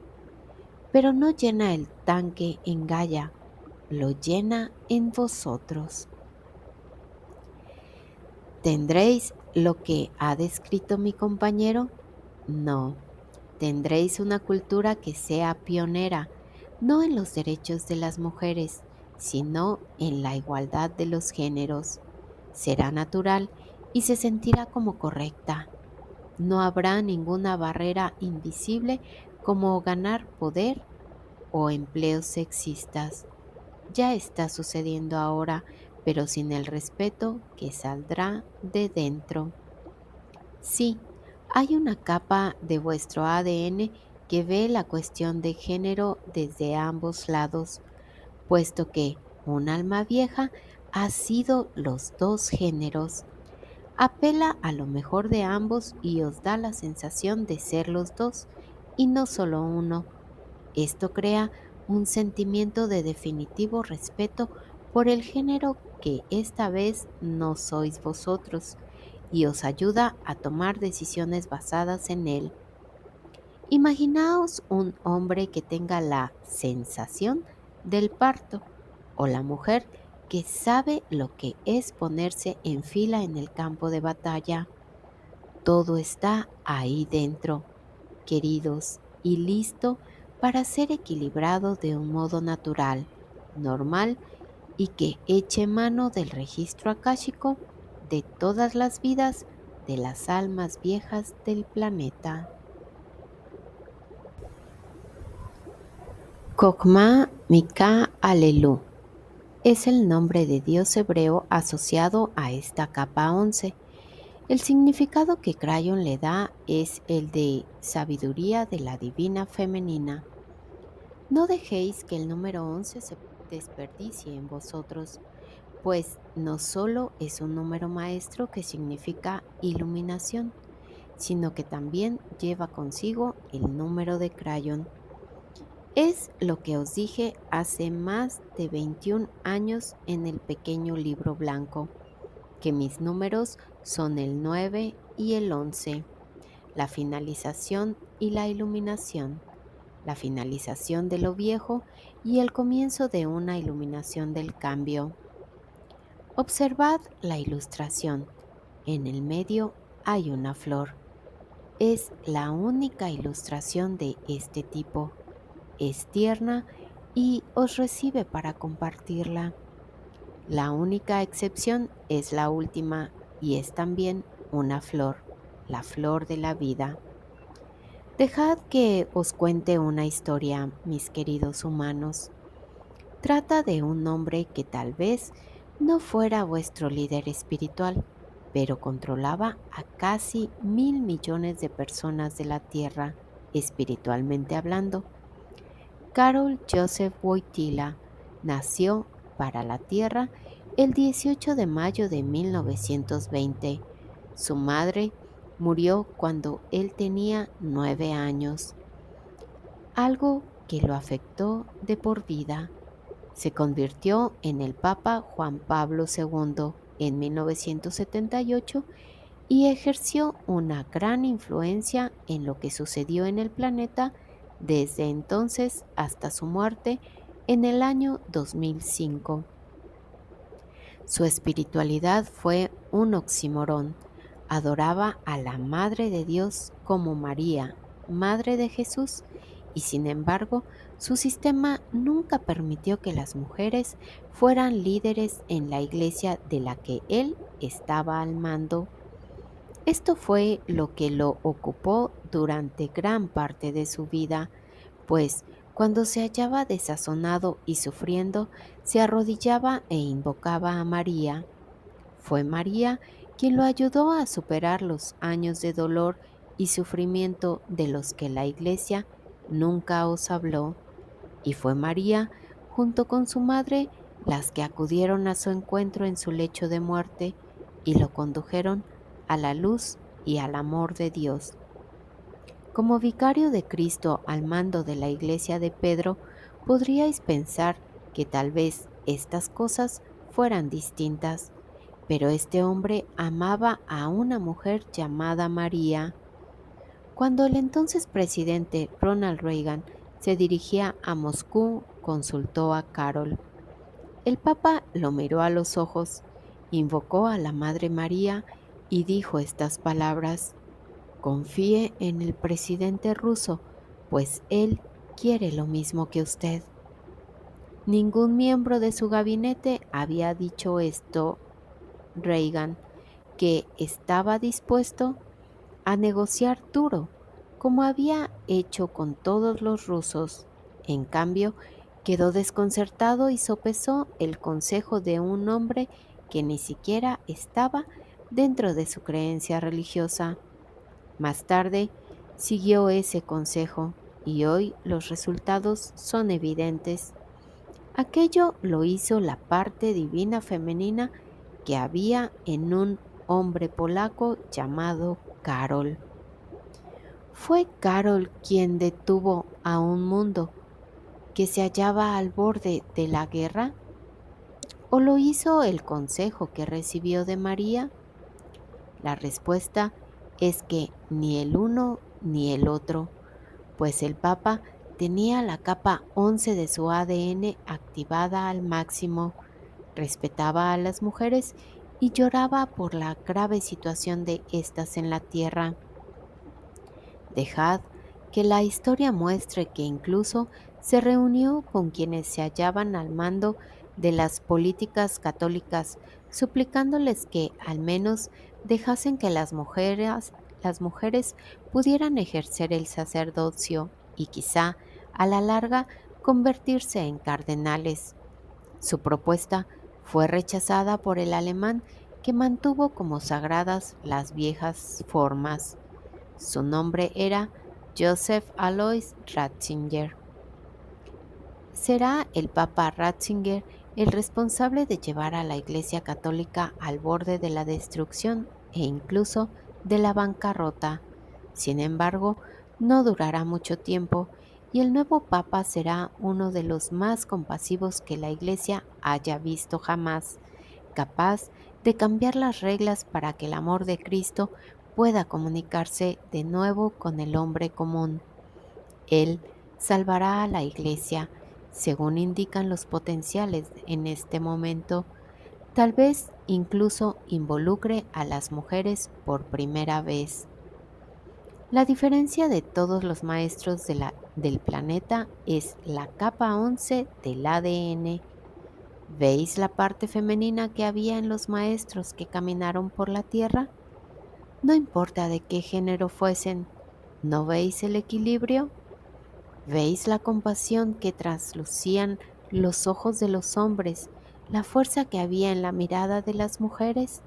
Pero no llena el tanque en Gaia, lo llena en vosotros. ¿Tendréis lo que ha descrito mi compañero? No. Tendréis una cultura que sea pionera, no en los derechos de las mujeres, sino en la igualdad de los géneros. Será natural y se sentirá como correcta. No habrá ninguna barrera invisible como ganar poder o empleos sexistas. Ya está sucediendo ahora, pero sin el respeto que saldrá de dentro. Sí, hay una capa de vuestro ADN que ve la cuestión de género desde ambos lados, puesto que un alma vieja ha sido los dos géneros. Apela a lo mejor de ambos y os da la sensación de ser los dos y no solo uno. Esto crea un sentimiento de definitivo respeto por el género que esta vez no sois vosotros y os ayuda a tomar decisiones basadas en él. Imaginaos un hombre que tenga la sensación del parto o la mujer que sabe lo que es ponerse en fila en el campo de batalla. Todo está ahí dentro, queridos, y listo para ser equilibrado de un modo natural, normal y que eche mano del registro akáshico de todas las vidas de las almas viejas del planeta. Kokma Mika Alelu es el nombre de Dios hebreo asociado a esta capa 11. El significado que Crayon le da es el de sabiduría de la divina femenina. No dejéis que el número 11 se desperdicie en vosotros, pues no solo es un número maestro que significa iluminación, sino que también lleva consigo el número de Crayon. Es lo que os dije hace más de 21 años en el pequeño libro blanco, que mis números son el 9 y el 11, la finalización y la iluminación, la finalización de lo viejo y el comienzo de una iluminación del cambio. Observad la ilustración. En el medio hay una flor. Es la única ilustración de este tipo. Es tierna y os recibe para compartirla. La única excepción es la última y es también una flor, la flor de la vida. Dejad que os cuente una historia, mis queridos humanos. Trata de un hombre que tal vez no fuera vuestro líder espiritual, pero controlaba a casi 1.000 millones de personas de la Tierra, espiritualmente hablando. Carol Joseph Wojtyla nació para la Tierra el 18 de mayo de 1920. Su madre murió cuando él tenía 9 años, algo que lo afectó de por vida. Se convirtió en el Papa Juan Pablo II en 1978 y ejerció una gran influencia en lo que sucedió en el planeta desde entonces hasta su muerte en el año 2005. Su espiritualidad fue un oxímoron. Adoraba a la Madre de Dios como María, Madre de Jesús, y sin embargo, su sistema nunca permitió que las mujeres fueran líderes en la iglesia de la que él estaba al mando. Esto fue lo que lo ocupó durante gran parte de su vida, pues cuando se hallaba desazonado y sufriendo, se arrodillaba e invocaba a María. Fue María quien lo ayudó a superar los años de dolor y sufrimiento de los que la Iglesia nunca os habló, y fue María, junto con su madre, las que acudieron a su encuentro en su lecho de muerte y lo condujeron a la luz y al amor de Dios. Como vicario de Cristo al mando de la iglesia de Pedro, podríais pensar que tal vez estas cosas fueran distintas, pero este hombre amaba a una mujer llamada María. Cuando el entonces presidente Ronald Reagan se dirigía a Moscú, consultó a Carol. El Papa lo miró a los ojos, invocó a la Madre María y dijo estas palabras: confíe en el presidente ruso, pues él quiere lo mismo que usted. Ningún miembro de su gabinete había dicho esto. Reagan, que estaba dispuesto a negociar duro, como había hecho con todos los rusos. En cambio, quedó desconcertado y sopesó el consejo de un hombre que ni siquiera estaba dentro de su creencia religiosa. Más tarde, siguió ese consejo y hoy los resultados son evidentes. Aquello lo hizo la parte divina femenina que había en un hombre polaco llamado Karol. Fue Karol quien detuvo a un mundo que se hallaba al borde de la guerra? ¿O lo hizo el consejo que recibió de María? La respuesta es que ni el uno ni el otro, pues el Papa tenía la capa 11 de su ADN activada al máximo, respetaba a las mujeres y lloraba por la grave situación de éstas en la tierra. Dejad que la historia muestre que incluso se reunió con quienes se hallaban al mando de las políticas católicas, suplicándoles que al menos dejasen que las mujeres pudieran ejercer el sacerdocio y quizá a la larga convertirse en cardenales. Su propuesta fue rechazada por el alemán, que mantuvo como sagradas las viejas formas. Su nombre era Joseph Alois Ratzinger. ¿Será el Papa Ratzinger el responsable de llevar a la Iglesia Católica al borde de la destrucción e incluso de la bancarrota? Sin embargo, no durará mucho tiempo y el nuevo Papa será uno de los más compasivos que la Iglesia haya visto jamás, capaz de cambiar las reglas para que el amor de Cristo pueda comunicarse de nuevo con el hombre común. Él salvará a la Iglesia, según indican los potenciales en este momento. Tal vez incluso involucre a las mujeres por primera vez. La diferencia de todos los maestros del planeta es la capa 11 del ADN. ¿Veis la parte femenina que había en los maestros que caminaron por la tierra? No importa de qué género fuesen, ¿no veis el equilibrio? ¿Veis la compasión que traslucían los ojos de los hombres, la fuerza que había en la mirada de las mujeres?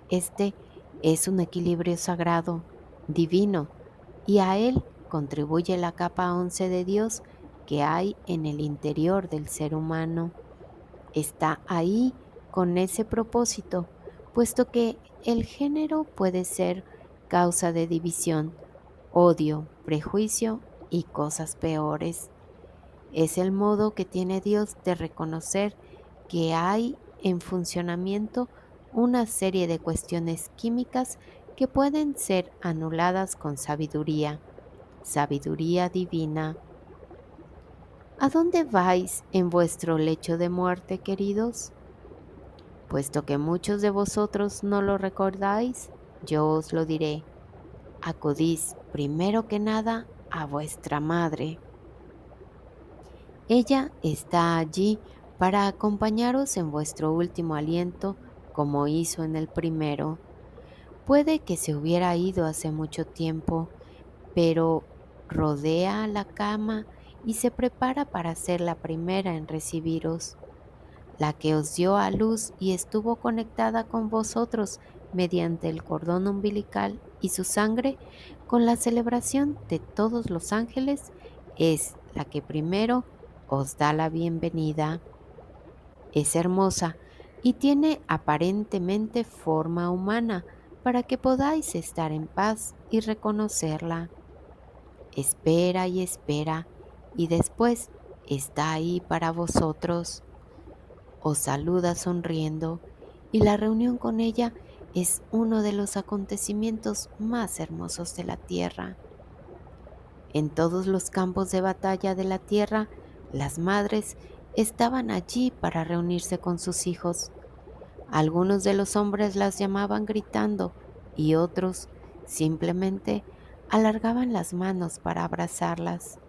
Este es un equilibrio sagrado, divino, y a él contribuye la capa 11 de Dios que hay en el interior del ser humano. Está ahí con ese propósito, puesto que el género puede ser causa de división, odio, prejuicio y cosas peores. Es el modo que tiene Dios de reconocer que hay en funcionamiento una serie de cuestiones químicas que pueden ser anuladas con sabiduría, sabiduría divina. ¿A dónde vais en vuestro lecho de muerte, queridos? Puesto que muchos de vosotros no lo recordáis, yo os lo diré. Acudís primero que nada a vuestra madre. Ella está allí para acompañaros en vuestro último aliento, como hizo en el primero. Puede que se hubiera ido hace mucho tiempo, pero rodea la cama y se prepara para ser la primera en recibiros, la que os dio a luz y estuvo conectada con vosotros mediante el cordón umbilical y su sangre con la celebración de todos los ángeles, es la que primero os da la bienvenida. Es hermosa y tiene aparentemente forma humana para que podáis estar en paz y reconocerla. Espera y espera y después está ahí para vosotros. Os saluda sonriendo y la reunión con ella es uno de los acontecimientos más hermosos de la tierra. En todos los campos de batalla de la tierra, las madres estaban allí para reunirse con sus hijos. Algunos de los hombres las llamaban gritando y otros simplemente alargaban las manos para abrazarlas.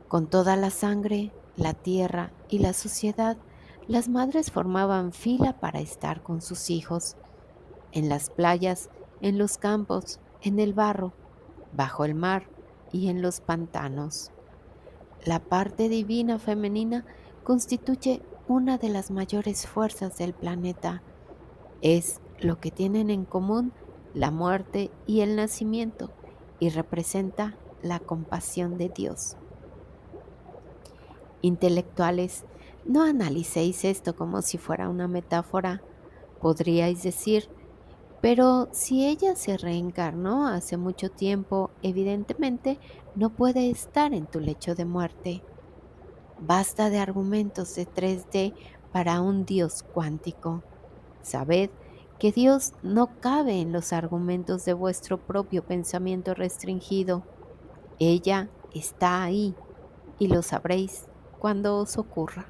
Con toda la sangre, la tierra y la suciedad, las madres formaban fila para estar con sus hijos, en las playas, en los campos, en el barro, bajo el mar y en los pantanos. La parte divina femenina constituye una de las mayores fuerzas del planeta. Es lo que tienen en común la muerte y el nacimiento y representa la compasión de Dios. Intelectuales, no analicéis esto como si fuera una metáfora. Podríais decir, pero si ella se reencarnó hace mucho tiempo, evidentemente no puede estar en tu lecho de muerte. Basta de argumentos de 3D para un Dios cuántico. Sabed que Dios no cabe en los argumentos de vuestro propio pensamiento restringido. Ella está ahí y lo sabréis cuando os ocurra.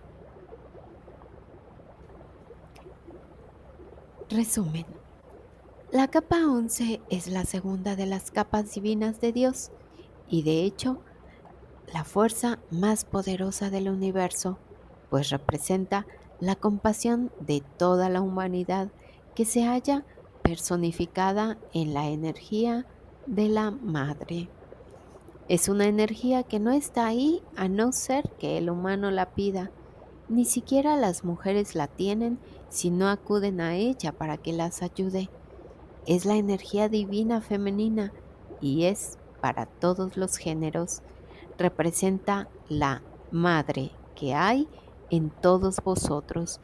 Resumen. La capa 11 es la segunda de las capas divinas de Dios y de hecho la fuerza más poderosa del universo, pues representa la compasión de toda la humanidad que se halla personificada en la energía de la Madre. Es una energía que no está ahí a no ser que el humano la pida. Ni siquiera las mujeres la tienen si no acuden a ella para que las ayude. Es la energía divina femenina y es para todos los géneros. Representa la madre que hay en todos vosotros,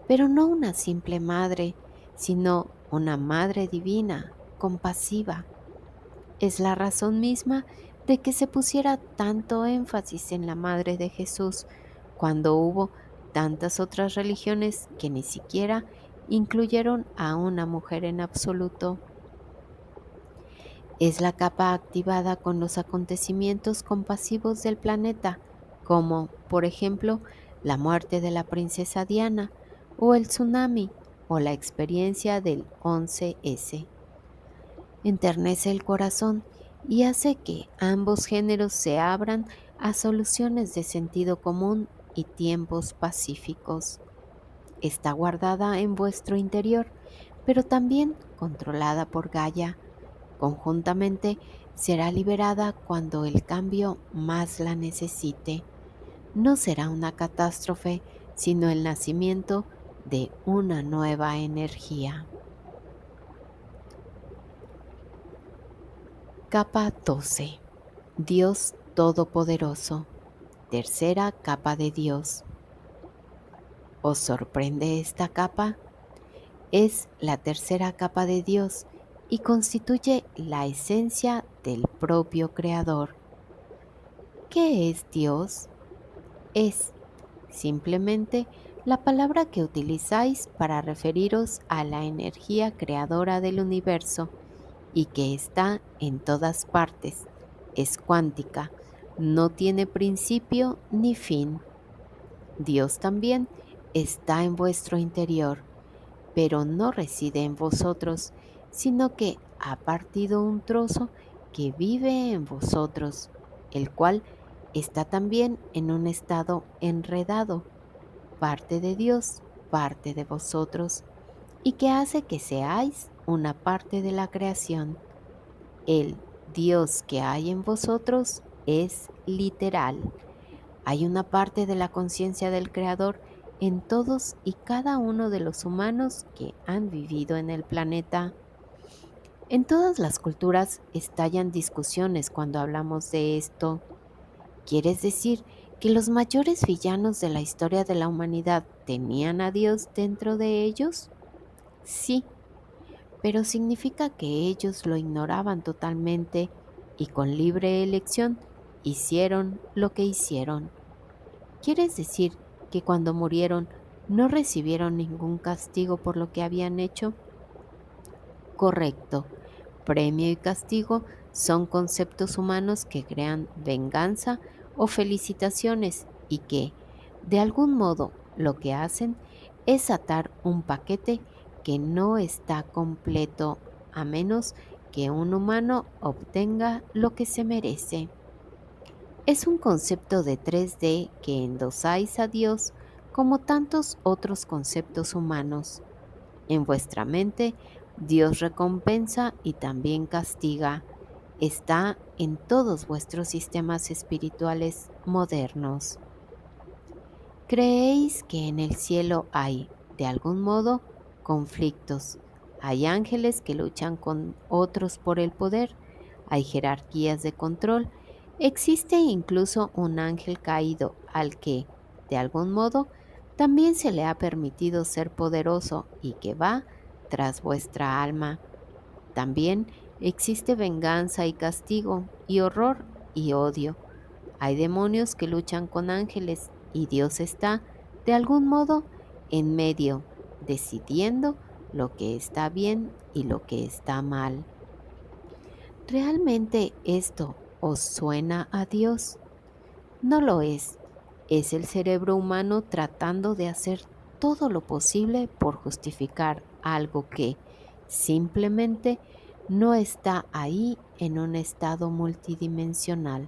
pero no una simple madre, sino una madre divina, compasiva. Es la razón misma de que se pusiera tanto énfasis en la madre de Jesús cuando hubo tantas otras religiones que ni siquiera incluyeron a una mujer en absoluto. Es la capa activada con los acontecimientos compasivos del planeta, como, por ejemplo, la muerte de la princesa Diana, o el tsunami, o la experiencia del 11S. Enternece el corazón y hace que ambos géneros se abran a soluciones de sentido común y tiempos pacíficos. Está guardada en vuestro interior, pero también controlada por Gaia. Conjuntamente será liberada cuando el cambio más la necesite. No será una catástrofe, sino el nacimiento de una nueva energía. Capa 12. Dios Todopoderoso. Tercera capa de Dios. ¿Os sorprende esta capa? Es la tercera capa de Dios y constituye la esencia del propio Creador. ¿Qué es Dios? Es simplemente la palabra que utilizáis para referiros a la energía creadora del universo y que está en todas partes. Es cuántica, no tiene principio ni fin. Dios también está en vuestro interior, pero no reside en vosotros, sino que ha partido un trozo que vive en vosotros, el cual está también en un estado enredado, parte de Dios, parte de vosotros, y que hace que seáis una parte de la creación. El Dios que hay en vosotros es literal. Hay una parte de la conciencia del Creador en todos y cada uno de los humanos que han vivido en el planeta. En todas las culturas estallan discusiones cuando hablamos de esto. ¿Quieres decir que los mayores villanos de la historia de la humanidad tenían a Dios dentro de ellos? Sí, pero significa que ellos lo ignoraban totalmente y con libre elección hicieron lo que hicieron. ¿Quieres decir que cuando murieron no recibieron ningún castigo por lo que habían hecho? Correcto. Premio y castigo son conceptos humanos que crean venganza o felicitaciones y que, de algún modo, lo que hacen es atar un paquete que no está completo a menos que un humano obtenga lo que se merece. Es un concepto de 3D que endosáis a Dios como tantos otros conceptos humanos. En vuestra mente, Dios recompensa y también castiga. Está en todos vuestros sistemas espirituales modernos. ¿Creéis que en el cielo hay, de algún modo, conflictos? Hay ángeles que luchan con otros por el poder, hay jerarquías de control, existe incluso un ángel caído al que, de algún modo, también se le ha permitido ser poderoso y que va tras vuestra alma. También existe venganza y castigo, y horror y odio. Hay demonios que luchan con ángeles y Dios está, de algún modo, en medio, decidiendo lo que está bien y lo que está mal. ¿Realmente esto os suena a Dios? No lo es. Es el cerebro humano tratando de hacer todo lo posible por justificar algo que simplemente no está ahí en un estado multidimensional,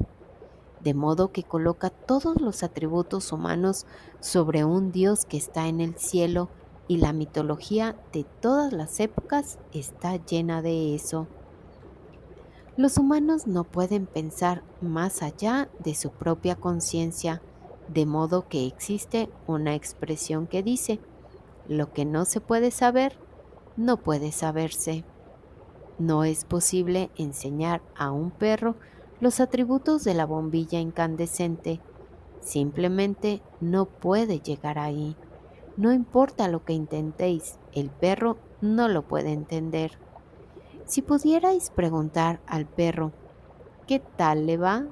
de modo que coloca todos los atributos humanos sobre un Dios que está en el cielo, y la mitología de todas las épocas está llena de eso. Los humanos no pueden pensar más allá de su propia conciencia, de modo que existe una expresión que dice: lo que no se puede saber, no puede saberse. No es posible enseñar a un perro los atributos de la bombilla incandescente. Simplemente no puede llegar ahí. No importa lo que intentéis, el perro no lo puede entender. Si pudierais preguntar al perro: ¿qué tal le va?,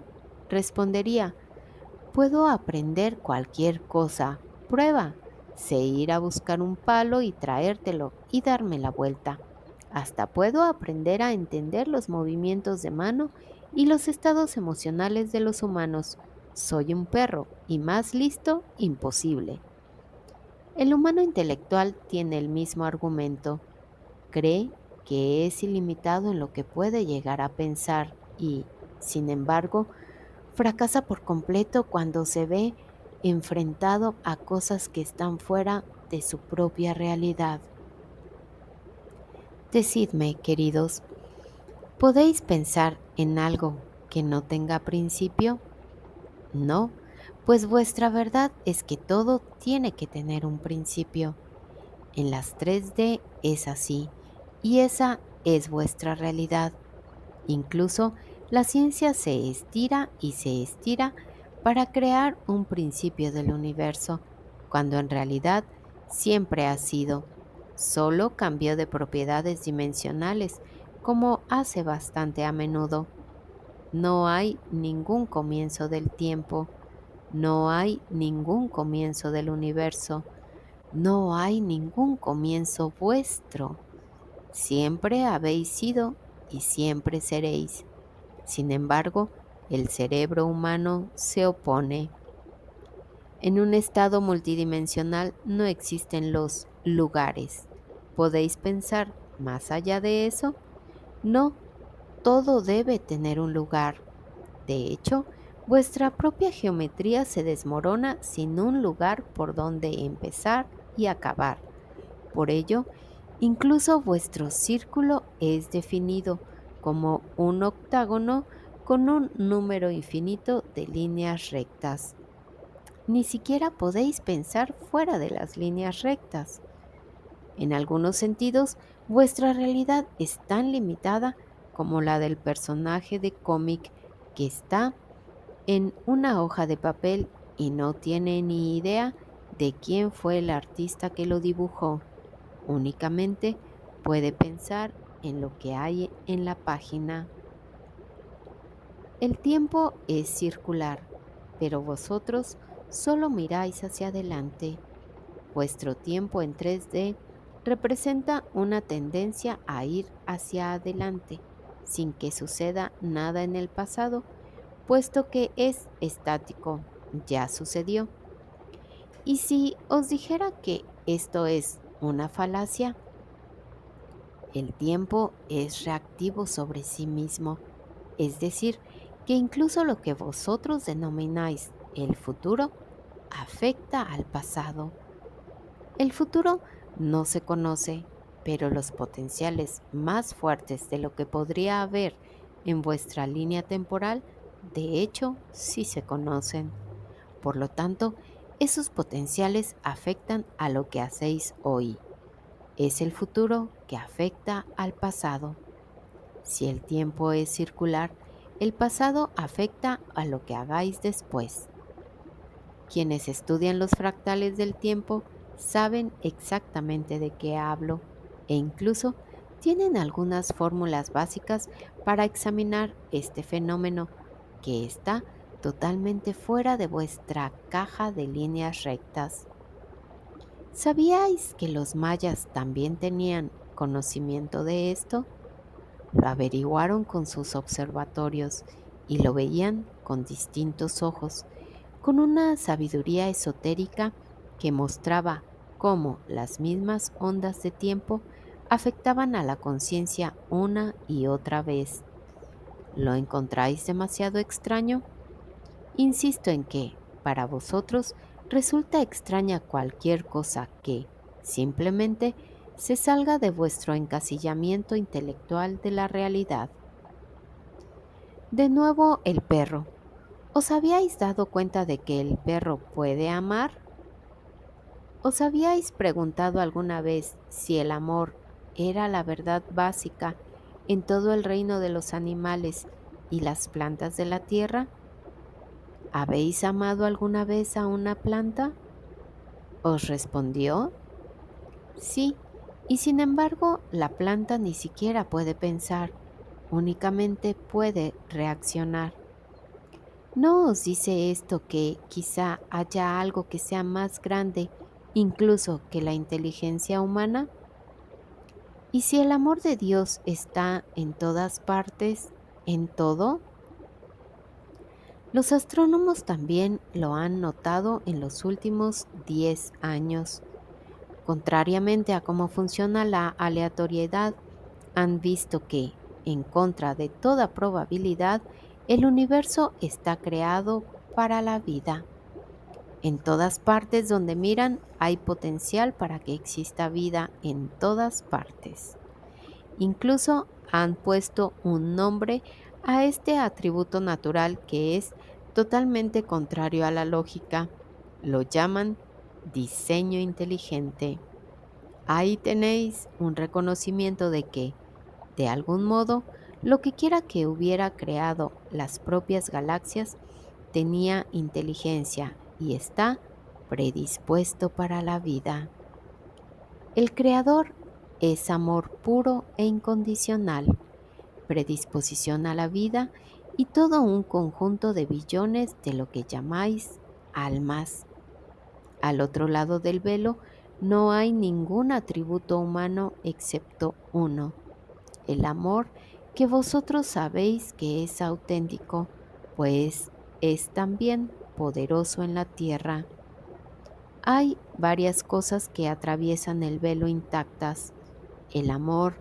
respondería: puedo aprender cualquier cosa. Prueba. Sé ir a buscar un palo y traértelo y darme la vuelta. Hasta puedo aprender a entender los movimientos de mano y los estados emocionales de los humanos. Soy un perro y más listo, imposible. El humano intelectual tiene el mismo argumento. Cree que es ilimitado en lo que puede llegar a pensar y, sin embargo, fracasa por completo cuando se ve enfrentado a cosas que están fuera de su propia realidad. Decidme, queridos, ¿podéis pensar en algo que no tenga principio? No, pues vuestra verdad es que todo tiene que tener un principio. En las 3D es así, y esa es vuestra realidad. Incluso la ciencia se estira y se estira para crear un principio del universo, cuando en realidad siempre ha sido. Solo cambió de propiedades dimensionales, como hace bastante a menudo. No hay ningún comienzo del tiempo, no hay ningún comienzo del universo, no hay ningún comienzo vuestro. Siempre habéis sido y siempre seréis. Sin embargo, el cerebro humano se opone. En un estado multidimensional no existen los lugares. ¿Podéis pensar más allá de eso? No, todo debe tener un lugar. De hecho, vuestra propia geometría se desmorona sin un lugar por donde empezar y acabar. Por ello, incluso vuestro círculo es definido como un octágono con un número infinito de líneas rectas. Ni siquiera podéis pensar fuera de las líneas rectas. En algunos sentidos, vuestra realidad es tan limitada como la del personaje de cómic que está en una hoja de papel y no tiene ni idea de quién fue el artista que lo dibujó. Únicamente puede pensar en lo que hay en la página. El tiempo es circular, pero vosotros solo miráis hacia adelante. Vuestro tiempo en 3D representa una tendencia a ir hacia adelante, sin que suceda nada en el pasado, puesto que es estático, ya sucedió. Y si os dijera que esto es una falacia, el tiempo es reactivo sobre sí mismo, es decir, que incluso lo que vosotros denomináis el futuro afecta al pasado. El futuro no se conoce, pero los potenciales más fuertes de lo que podría haber en vuestra línea temporal, de hecho, sí se conocen. Por lo tanto, esos potenciales afectan a lo que hacéis hoy. Es el futuro que afecta al pasado. Si el tiempo es circular, el pasado afecta a lo que hagáis después. Quienes estudian los fractales del tiempo saben exactamente de qué hablo, e incluso tienen algunas fórmulas básicas para examinar este fenómeno, que está totalmente fuera de vuestra caja de líneas rectas. ¿Sabíais que los mayas también tenían conocimiento de esto? Lo averiguaron con sus observatorios y lo veían con distintos ojos, con una sabiduría esotérica que mostraba cómo las mismas ondas de tiempo afectaban a la conciencia una y otra vez. ¿Lo encontráis demasiado extraño? Insisto en que, para vosotros, resulta extraña cualquier cosa que, simplemente, se salga de vuestro encasillamiento intelectual de la realidad. De nuevo, el perro. ¿Os habíais dado cuenta de que el perro puede amar? ¿Os habíais preguntado alguna vez si el amor era la verdad básica en todo el reino de los animales y las plantas de la tierra? ¿Habéis amado alguna vez a una planta? ¿Os respondió? Sí, y sin embargo la planta ni siquiera puede pensar, únicamente puede reaccionar. ¿No os dice esto que quizá haya algo que sea más grande incluso que la inteligencia humana? ¿Y si el amor de Dios está en todas partes, en todo? Los astrónomos también lo han notado en los últimos 10 años. Contrariamente a cómo funciona la aleatoriedad, han visto que, en contra de toda probabilidad, el universo está creado para la vida. En todas partes donde miran hay potencial para que exista vida en todas partes. Incluso han puesto un nombre a este atributo natural que es totalmente contrario a la lógica. Lo llaman diseño inteligente. Ahí tenéis un reconocimiento de que, de algún modo, lo que quiera que hubiera creado las propias galaxias tenía inteligencia y está predispuesto para la vida. El Creador es amor puro e incondicional, predisposición a la vida y todo un conjunto de billones de lo que llamáis almas. Al otro lado del velo no hay ningún atributo humano excepto uno, el amor que vosotros sabéis que es auténtico, pues es también poderoso en la tierra. Hay varias cosas que atraviesan el velo intactas: el amor,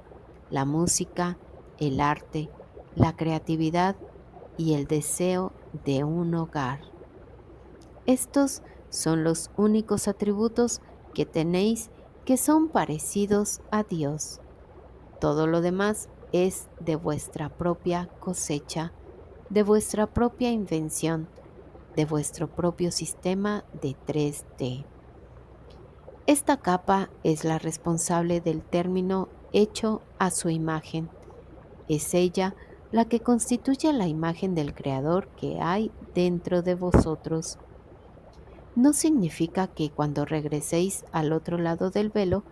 la música, el arte, la creatividad y el deseo de un hogar. Estos son los únicos atributos que tenéis que son parecidos a Dios. Todo lo demás es de vuestra propia cosecha, de vuestra propia invención, de vuestro propio sistema de 3D. Esta capa es la responsable del término hecho a su imagen. Es ella la que constituye la imagen del Creador que hay dentro de vosotros. No significa que cuando regreséis al otro lado del velo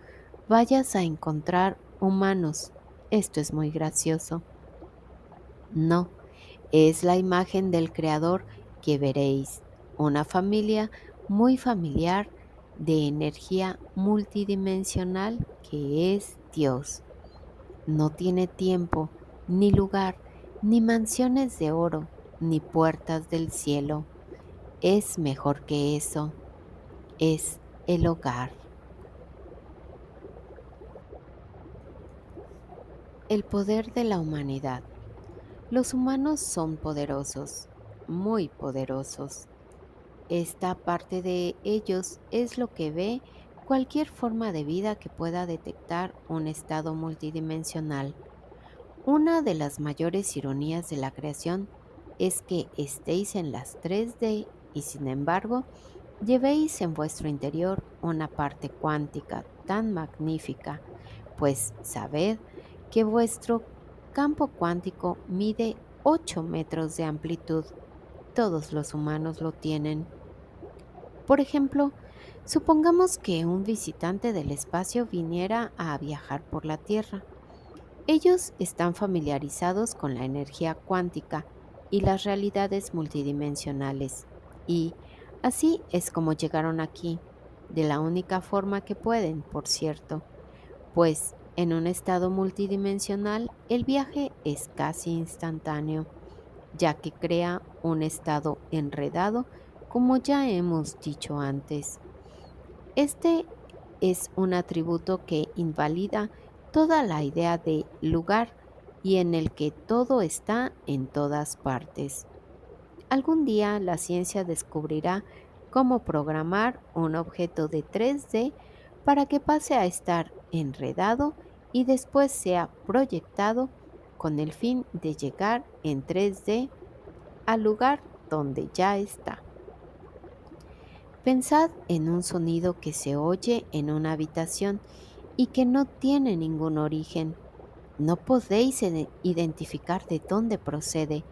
vayas a encontrar humanos. Esto es muy gracioso. No, es la imagen del Creador que veréis, una familia muy familiar de energía multidimensional que es Dios. No tiene tiempo, ni lugar, ni mansiones de oro, ni puertas del cielo. Es mejor que eso, es el hogar. El poder de la humanidad. Los humanos son poderosos, muy poderosos. Esta parte de ellos es lo que ve cualquier forma de vida que pueda detectar un estado multidimensional. Una de las mayores ironías de la creación es que estéis en las 3D y sin embargo llevéis en vuestro interior una parte cuántica tan magnífica, pues sabed que vuestro campo cuántico mide 8 metros de amplitud. Todos los humanos lo tienen. Por ejemplo, supongamos que un visitante del espacio viniera a viajar por la Tierra. Ellos están familiarizados con la energía cuántica y las realidades multidimensionales. Y así es como llegaron aquí, de la única forma que pueden, por cierto, pues en un estado multidimensional el viaje es casi instantáneo, ya que crea un estado enredado, como ya hemos dicho antes. Este es un atributo que invalida toda la idea de lugar y en el que todo está en todas partes. Algún día la ciencia descubrirá cómo programar un objeto de 3D para que pase a estar enredado y después sea proyectado con el fin de llegar en 3D al lugar donde ya está. Pensad en un sonido que se oye en una habitación y que no tiene ningún origen. No podéis identificar de dónde procede,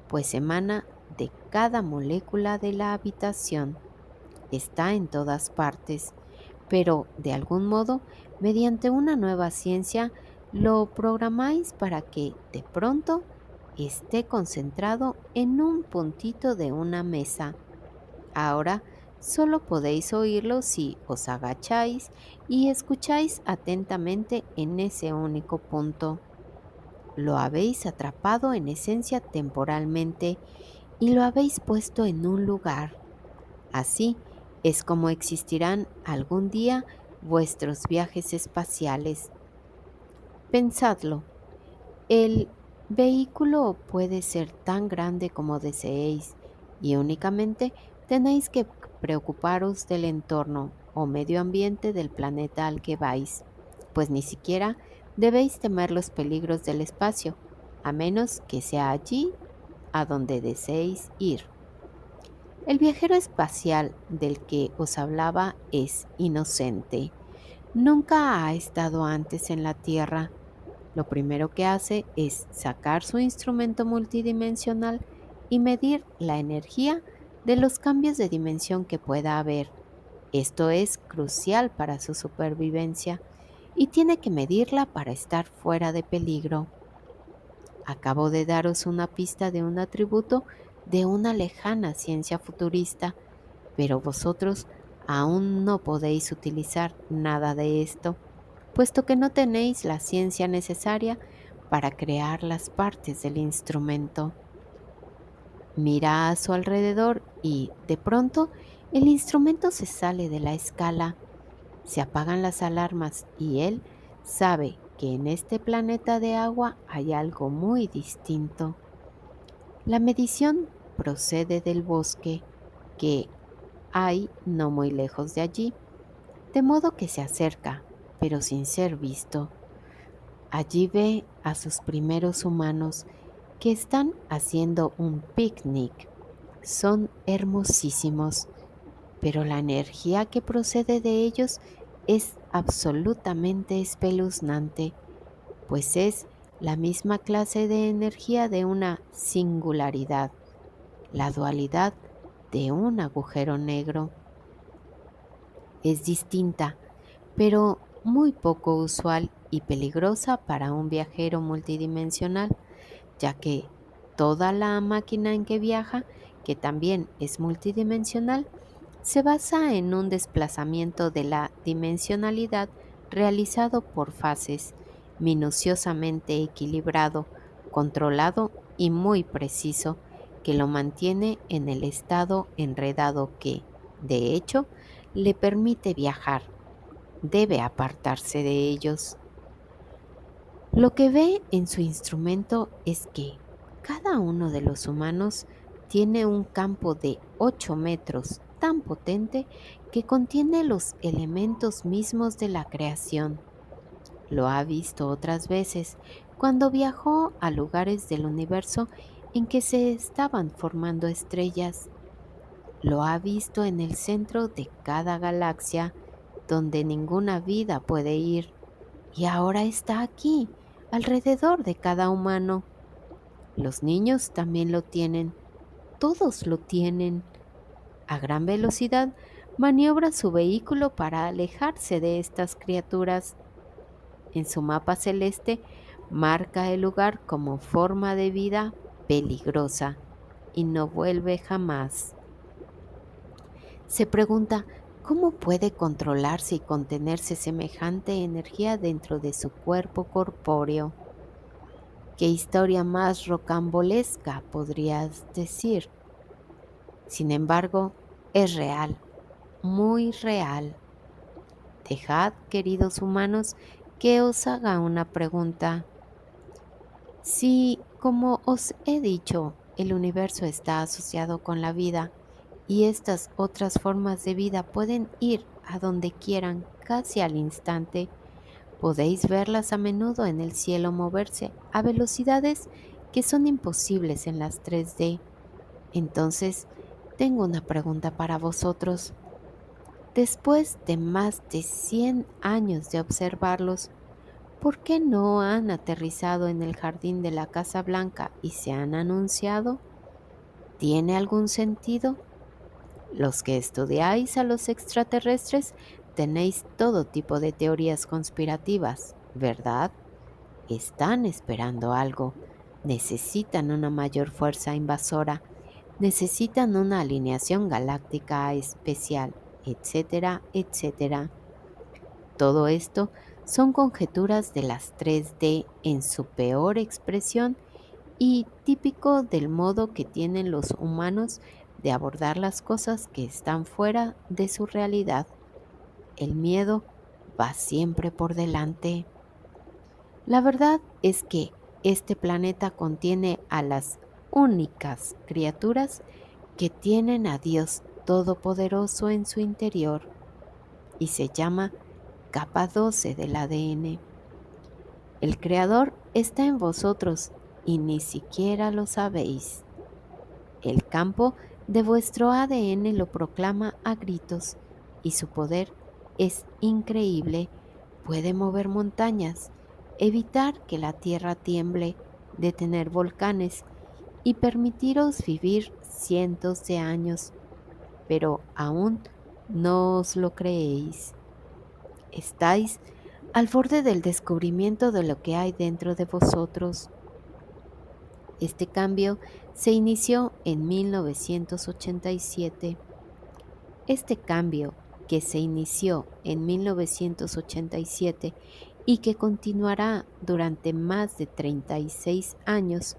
pues emana de cada molécula de la habitación. Está en todas partes, pero de algún modo, mediante una nueva ciencia, lo programáis para que de pronto esté concentrado en un puntito de una mesa. Ahora solo podéis oírlo si os agacháis y escucháis atentamente en ese único punto. Lo habéis atrapado en esencia temporalmente y lo habéis puesto en un lugar. Así es como existirán algún día vuestros viajes espaciales. Pensadlo, el vehículo puede ser tan grande como deseéis y únicamente tenéis que preocuparos del entorno o medio ambiente del planeta al que vais, pues ni siquiera debéis temer los peligros del espacio, a menos que sea allí a donde deseéis ir. El viajero espacial del que os hablaba es inocente. Nunca ha estado antes en la Tierra. Lo primero que hace es sacar su instrumento multidimensional y medir la energía de los cambios de dimensión que pueda haber. Esto es crucial para su supervivencia y tiene que medirla para estar fuera de peligro. Acabo de daros una pista de un atributo de una lejana ciencia futurista, pero vosotros aún no podéis utilizar nada de esto, puesto que no tenéis la ciencia necesaria para crear las partes del instrumento. Mira a su alrededor y, de pronto, el instrumento se sale de la escala, se apagan las alarmas y él sabe que en este planeta de agua hay algo muy distinto. La medición procede del bosque que hay no muy lejos de allí, de modo que se acerca, pero sin ser visto. Allí ve a sus primeros humanos que están haciendo un picnic. Son hermosísimos, pero la energía que procede de ellos es absolutamente espeluznante, pues es la misma clase de energía de una singularidad, la dualidad de un agujero negro. Es distinta, pero muy poco usual y peligrosa para un viajero multidimensional, ya que toda la máquina en que viaja, que también es multidimensional, se basa en un desplazamiento de la dimensionalidad realizado por fases, minuciosamente equilibrado, controlado y muy preciso, que lo mantiene en el estado enredado que, de hecho, le permite viajar. Debe apartarse de ellos. Lo que ve en su instrumento es que cada uno de los humanos tiene un campo de 8 metros tan potente que contiene los elementos mismos de la creación. Lo ha visto otras veces cuando viajó a lugares del universo en que se estaban formando estrellas. Lo ha visto en el centro de cada galaxia donde ninguna vida puede ir. Y ahora está aquí, alrededor de cada humano. Los niños también lo tienen, todos lo tienen. A gran velocidad maniobra su vehículo para alejarse de estas criaturas. En su mapa celeste marca el lugar como forma de vida peligrosa y no vuelve jamás. Se pregunta, ¿cómo puede controlarse y contenerse semejante energía dentro de su cuerpo corpóreo? ¿Qué historia más rocambolesca podrías decir? Sin embargo, es real, muy real. Dejad, queridos humanos, que os haga una pregunta. Si, como os he dicho, el universo está asociado con la vida y estas otras formas de vida pueden ir a donde quieran casi al instante, podéis verlas a menudo en el cielo moverse a velocidades que son imposibles en las 3D. Entonces, tengo una pregunta para vosotros. Después de más de 100 años de observarlos, ¿por qué no han aterrizado en el jardín de la Casa Blanca y se han anunciado? ¿Tiene algún sentido? Los que estudiáis a los extraterrestres tenéis todo tipo de teorías conspirativas, ¿verdad? Están esperando algo, necesitan una mayor fuerza invasora, necesitan una alineación galáctica especial, etcétera, etcétera. Todo esto son conjeturas de las 3D en su peor expresión y típico del modo que tienen los humanos de abordar las cosas que están fuera de su realidad. El miedo va siempre por delante. La verdad es que este planeta contiene a las únicas criaturas que tienen a Dios Todopoderoso en su interior y se llama capa 12 del ADN. El Creador está en vosotros y ni siquiera lo sabéis. El campo de vuestro ADN lo proclama a gritos y su poder es increíble. Puede mover montañas, evitar que la tierra tiemble, detener volcanes y permitiros vivir cientos de años, pero aún no os lo creéis. Estáis al borde del descubrimiento de lo que hay dentro de vosotros. Este cambio se inició en 1987. Este cambio que se inició en 1987 y que continuará durante más de 36 años,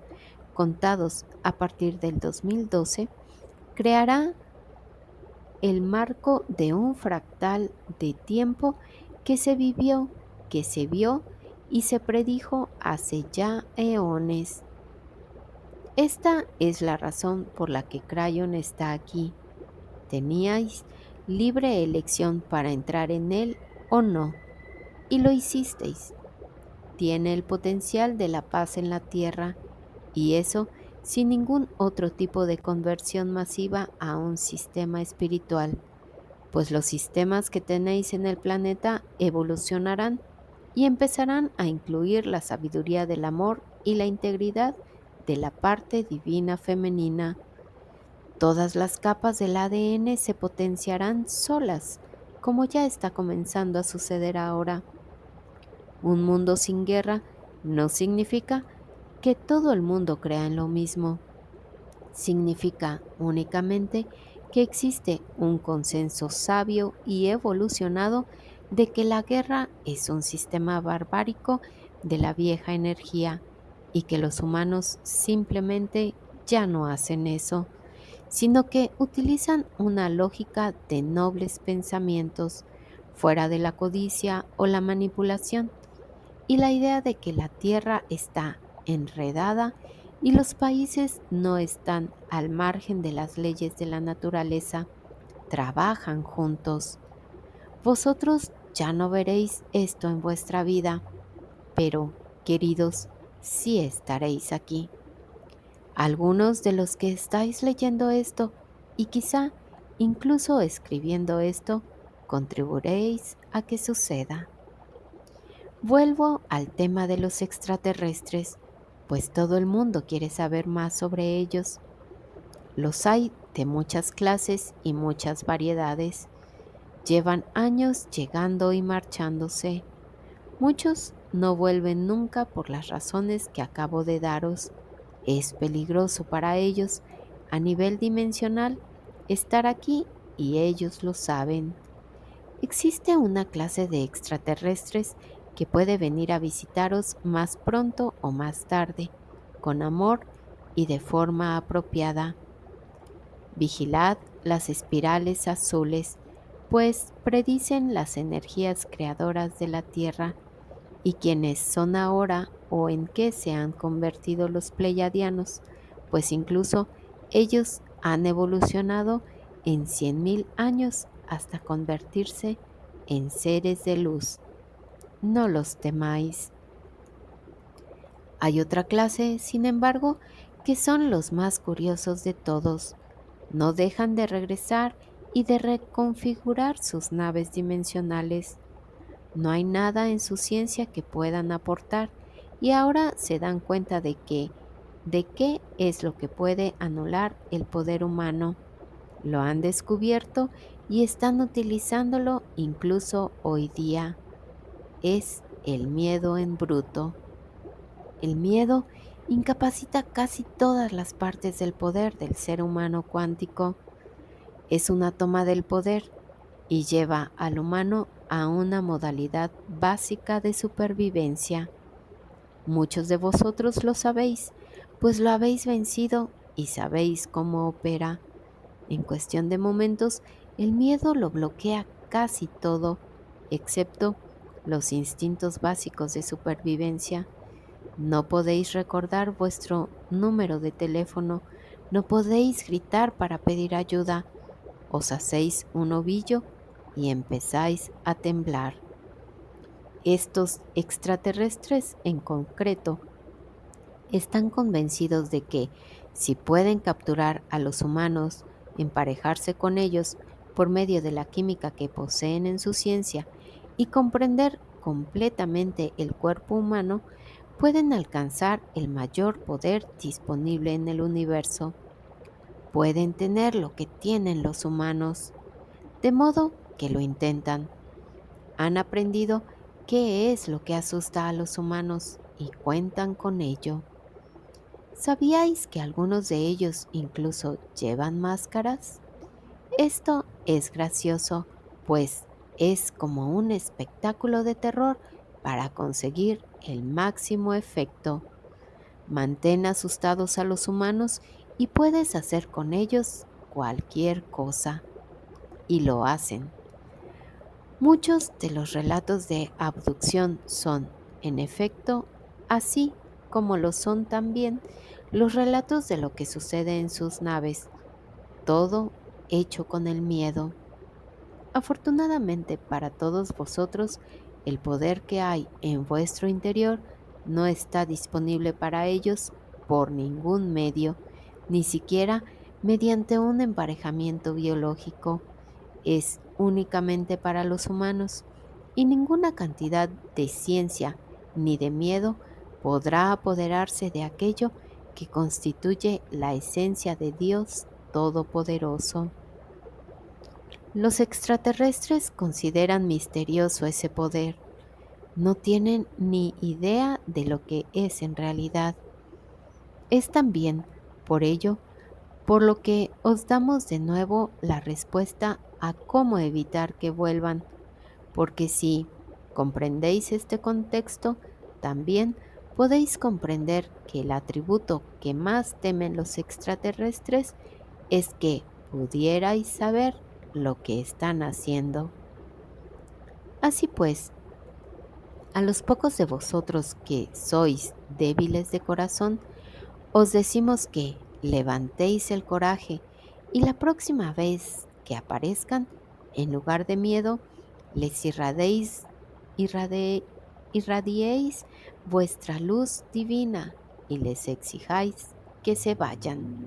contados a partir del 2012, creará el marco de un fractal de tiempo que se vivió, que se vio y se predijo hace ya eones. Esta es la razón por la que Crayon está aquí. Teníais libre elección para entrar en él o no, y lo hicisteis. Tiene el potencial de la paz en la Tierra, y eso sin ningún otro tipo de conversión masiva a un sistema espiritual, pues los sistemas que tenéis en el planeta evolucionarán y empezarán a incluir la sabiduría del amor y la integridad de la parte divina femenina. Todas las capas del ADN se potenciarán solas, como ya está comenzando a suceder ahora. Un mundo sin guerra no significa que todo el mundo crea en lo mismo. Significa únicamente que existe un consenso sabio y evolucionado de que la guerra es un sistema barbárico de la vieja energía y que los humanos simplemente ya no hacen eso, sino que utilizan una lógica de nobles pensamientos fuera de la codicia o la manipulación y la idea de que la Tierra está enredada y los países no están al margen de las leyes de la naturaleza, trabajan juntos. Vosotros ya no veréis esto en vuestra vida, pero, queridos, sí estaréis aquí. Algunos de los que estáis leyendo esto y quizá incluso escribiendo esto, contribuiréis a que suceda. Vuelvo al tema de los extraterrestres, pues todo el mundo quiere saber más sobre ellos. Los hay de muchas clases y muchas variedades. Llevan años llegando y marchándose. Muchos no vuelven nunca por las razones que acabo de daros. Es peligroso para ellos a nivel dimensional estar aquí y ellos lo saben. Existe una clase de extraterrestres que puede venir a visitaros más pronto o más tarde, con amor y de forma apropiada. Vigilad las espirales azules, pues predicen las energías creadoras de la Tierra y quienes son ahora o en qué se han convertido los pleiadianos, pues incluso ellos han evolucionado en 100.000 años hasta convertirse en seres de luz. No los temáis. Hay otra clase, sin embargo, que son los más curiosos de todos. No dejan de regresar y de reconfigurar sus naves dimensionales. No hay nada en su ciencia que puedan aportar y ahora se dan cuenta de qué es lo que puede anular el poder humano. Lo han descubierto y están utilizándolo incluso hoy día. Es el miedo en bruto. El miedo incapacita casi todas las partes del poder del ser humano cuántico. Es una toma del poder y lleva al humano a una modalidad básica de supervivencia. Muchos de vosotros lo sabéis, pues lo habéis vencido y sabéis cómo opera. En cuestión de momentos, el miedo lo bloquea casi todo, excepto los instintos básicos de supervivencia. No podéis recordar vuestro número de teléfono, no podéis gritar para pedir ayuda, os hacéis un ovillo y empezáis a temblar. Estos extraterrestres en concreto están convencidos de que si pueden capturar a los humanos, emparejarse con ellos por medio de la química que poseen en su ciencia y comprender completamente el cuerpo humano, pueden alcanzar el mayor poder disponible en el universo. Pueden tener lo que tienen los humanos, de modo que lo intentan. Han aprendido qué es lo que asusta a los humanos y cuentan con ello. ¿Sabíais que algunos de ellos incluso llevan máscaras? Esto es gracioso, pues es como un espectáculo de terror para conseguir el máximo efecto. Mantén asustados a los humanos y puedes hacer con ellos cualquier cosa. Y lo hacen. Muchos de los relatos de abducción son, en efecto, así como lo son también los relatos de lo que sucede en sus naves, todo hecho con el miedo. Afortunadamente para todos vosotros, el poder que hay en vuestro interior no está disponible para ellos por ningún medio, ni siquiera mediante un emparejamiento biológico. Es únicamente para los humanos y ninguna cantidad de ciencia ni de miedo podrá apoderarse de aquello que constituye la esencia de Dios Todopoderoso. Los extraterrestres consideran misterioso ese poder. No tienen ni idea de lo que es en realidad. Es también, por ello, por lo que os damos de nuevo la respuesta a cómo evitar que vuelvan, porque si comprendéis este contexto, también podéis comprender que el atributo que más temen los extraterrestres es que pudierais saber lo que están haciendo. Así pues, a los pocos de vosotros que sois débiles de corazón, os decimos que levantéis el coraje y la próxima vez que aparezcan, en lugar de miedo, les irrade- irradiéis vuestra luz divina y les exijáis que se vayan.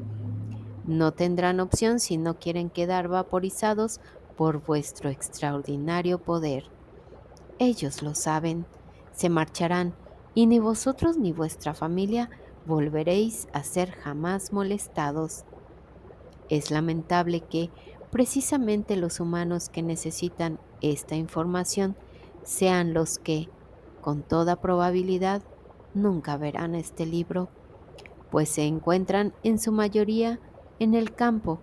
No tendrán opción si no quieren quedar vaporizados por vuestro extraordinario poder. Ellos lo saben, se marcharán y ni vosotros ni vuestra familia volveréis a ser jamás molestados. Es lamentable que precisamente los humanos que necesitan esta información sean los que, con toda probabilidad, nunca verán este libro, pues se encuentran en su mayoría en el campo,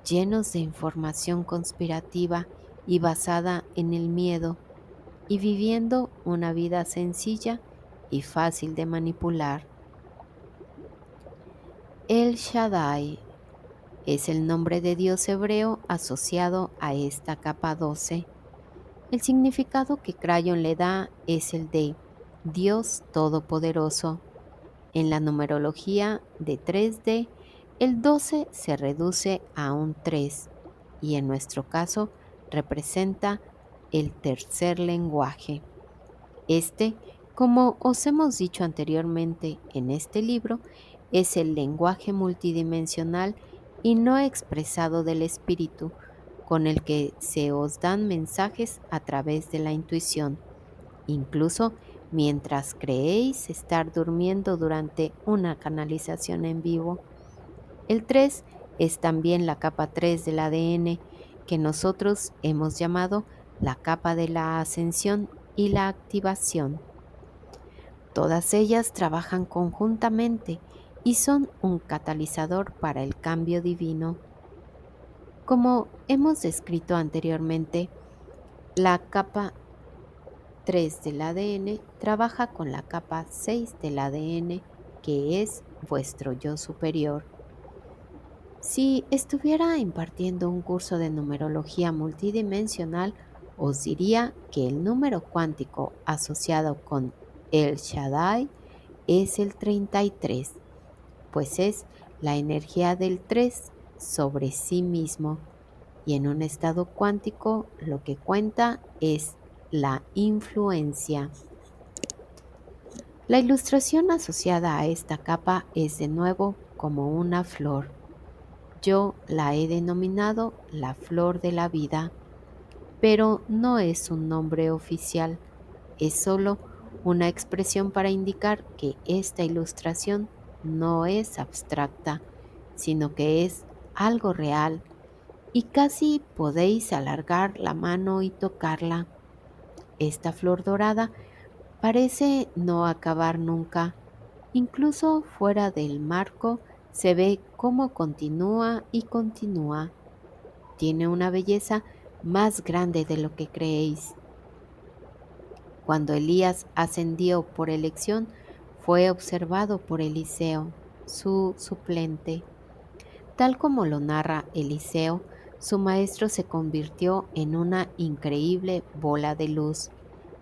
llenos de información conspirativa y basada en el miedo, y viviendo una vida sencilla y fácil de manipular. El Shaddai es el nombre de Dios hebreo asociado a esta capa 12. El significado que Crayon le da es el de Dios Todopoderoso. En la numerología de 3D, el 12 se reduce a un 3 y en nuestro caso representa el tercer lenguaje. Este, como os hemos dicho anteriormente en este libro, es el lenguaje multidimensional y no expresado del espíritu, con el que se os dan mensajes a través de la intuición, incluso mientras creéis estar durmiendo durante una canalización en vivo. El 3 es también la capa 3 del ADN, que nosotros hemos llamado la capa de la ascensión y la activación. Todas ellas trabajan conjuntamente y son un catalizador para el cambio divino. Como hemos descrito anteriormente, la capa 3 del ADN trabaja con la capa 6 del ADN, que es vuestro yo superior. Si estuviera impartiendo un curso de numerología multidimensional, os diría que el número cuántico asociado con El Shaddai es el 33, pues es la energía del 3 sobre sí mismo, y en un estado cuántico lo que cuenta es la influencia. La ilustración asociada a esta capa es de nuevo como una flor. Yo la he denominado la flor de la vida, pero no es un nombre oficial, es solo una expresión para indicar que esta ilustración no es abstracta, sino que es algo real y casi podéis alargar la mano y tocarla. Esta flor dorada parece no acabar nunca. Incluso fuera del marco se ve cómo continúa y continúa. Tiene una belleza más grande de lo que creéis. Cuando Elías ascendió por elección, fue observado por Eliseo, su suplente. Tal como lo narra Eliseo, su maestro se convirtió en una increíble bola de luz.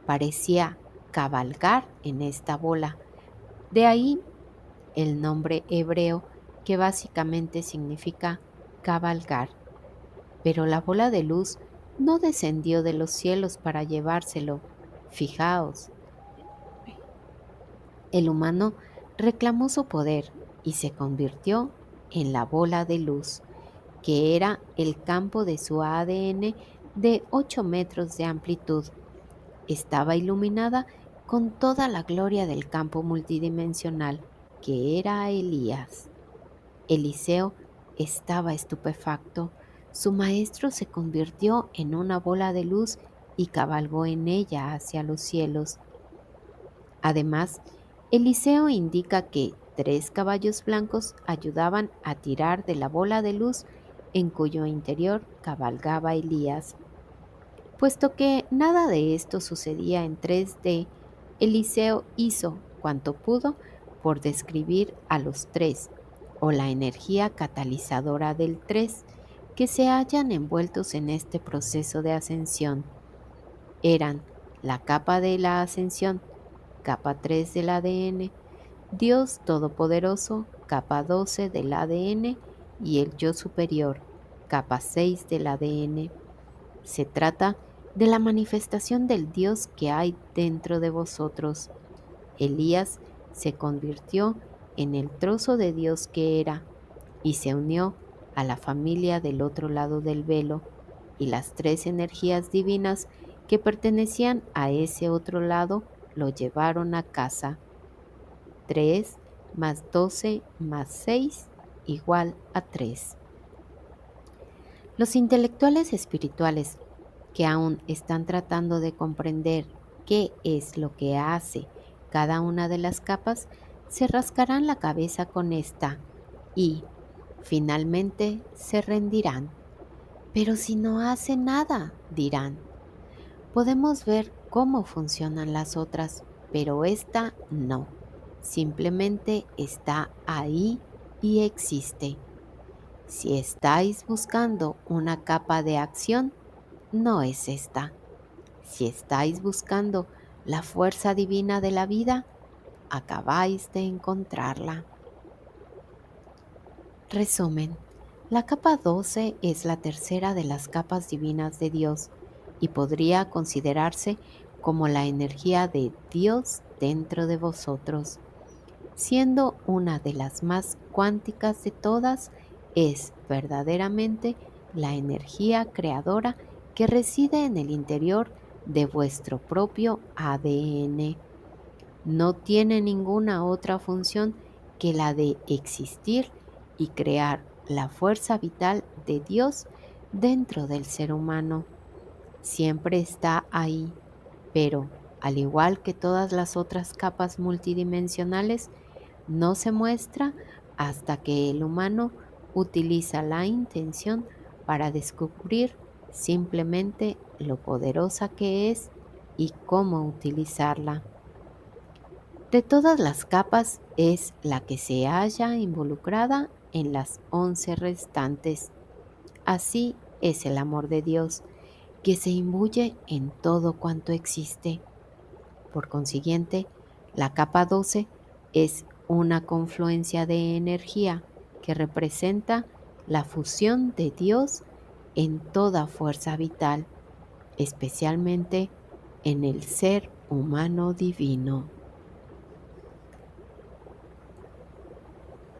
Parecía cabalgar en esta bola. De ahí el nombre hebreo, que básicamente significa cabalgar. Pero la bola de luz no descendió de los cielos para llevárselo. Fijaos, el humano reclamó su poder y se convirtió en la bola de luz, que era el campo de su ADN de 8 metros de amplitud. Estaba iluminada con toda la gloria del campo multidimensional, que era Elías. Eliseo estaba estupefacto. Su maestro se convirtió en una bola de luz y cabalgó en ella hacia los cielos. Además, Eliseo indica que 3 caballos blancos ayudaban a tirar de la bola de luz en cuyo interior cabalgaba Elías. Puesto que nada de esto sucedía en 3D, Eliseo hizo cuanto pudo por describir a los 3, o la energía catalizadora del 3, que se hallan envueltos en este proceso de ascensión. Eran la capa de la ascensión, capa 3 del ADN, Dios Todopoderoso, capa 12 del ADN, y el Yo Superior, capa 6 del ADN. Se trata de la manifestación del Dios que hay dentro de vosotros. Elías se convirtió en el trozo de Dios que era y se unió a la familia del otro lado del velo, y las 3 energías divinas que pertenecían a ese otro lado lo llevaron a casa. 3 más 12 más 6 igual a 3. Los intelectuales espirituales que aún están tratando de comprender qué es lo que hace cada una de las capas, se rascarán la cabeza con esta y, Finalmente se rendirán. Pero si no hace nada, dirán. Podemos ver cómo funcionan las otras, pero esta no. Simplemente está ahí y existe. Si estáis buscando una capa de acción, no es esta. Si estáis buscando la fuerza divina de la vida, acabáis de encontrarla. Resumen. La capa 12 es la tercera de las capas divinas de Dios y podría considerarse como la energía de Dios dentro de vosotros. Siendo una de las más cuánticas de todas, es verdaderamente la energía creadora que reside en el interior de vuestro propio ADN. No tiene ninguna otra función que la de existir y crear la fuerza vital de Dios dentro del ser humano. Siempre está ahí, pero al igual que todas las otras capas multidimensionales, no se muestra hasta que el humano utiliza la intención para descubrir simplemente lo poderosa que es y cómo utilizarla. De todas las capas es la que se halla involucrada en las 11 restantes. Así es el amor de Dios, que se imbuye en todo cuanto existe. Por consiguiente, la capa 12 es una confluencia de energía que representa la fusión de Dios en toda fuerza vital, especialmente en el ser humano divino.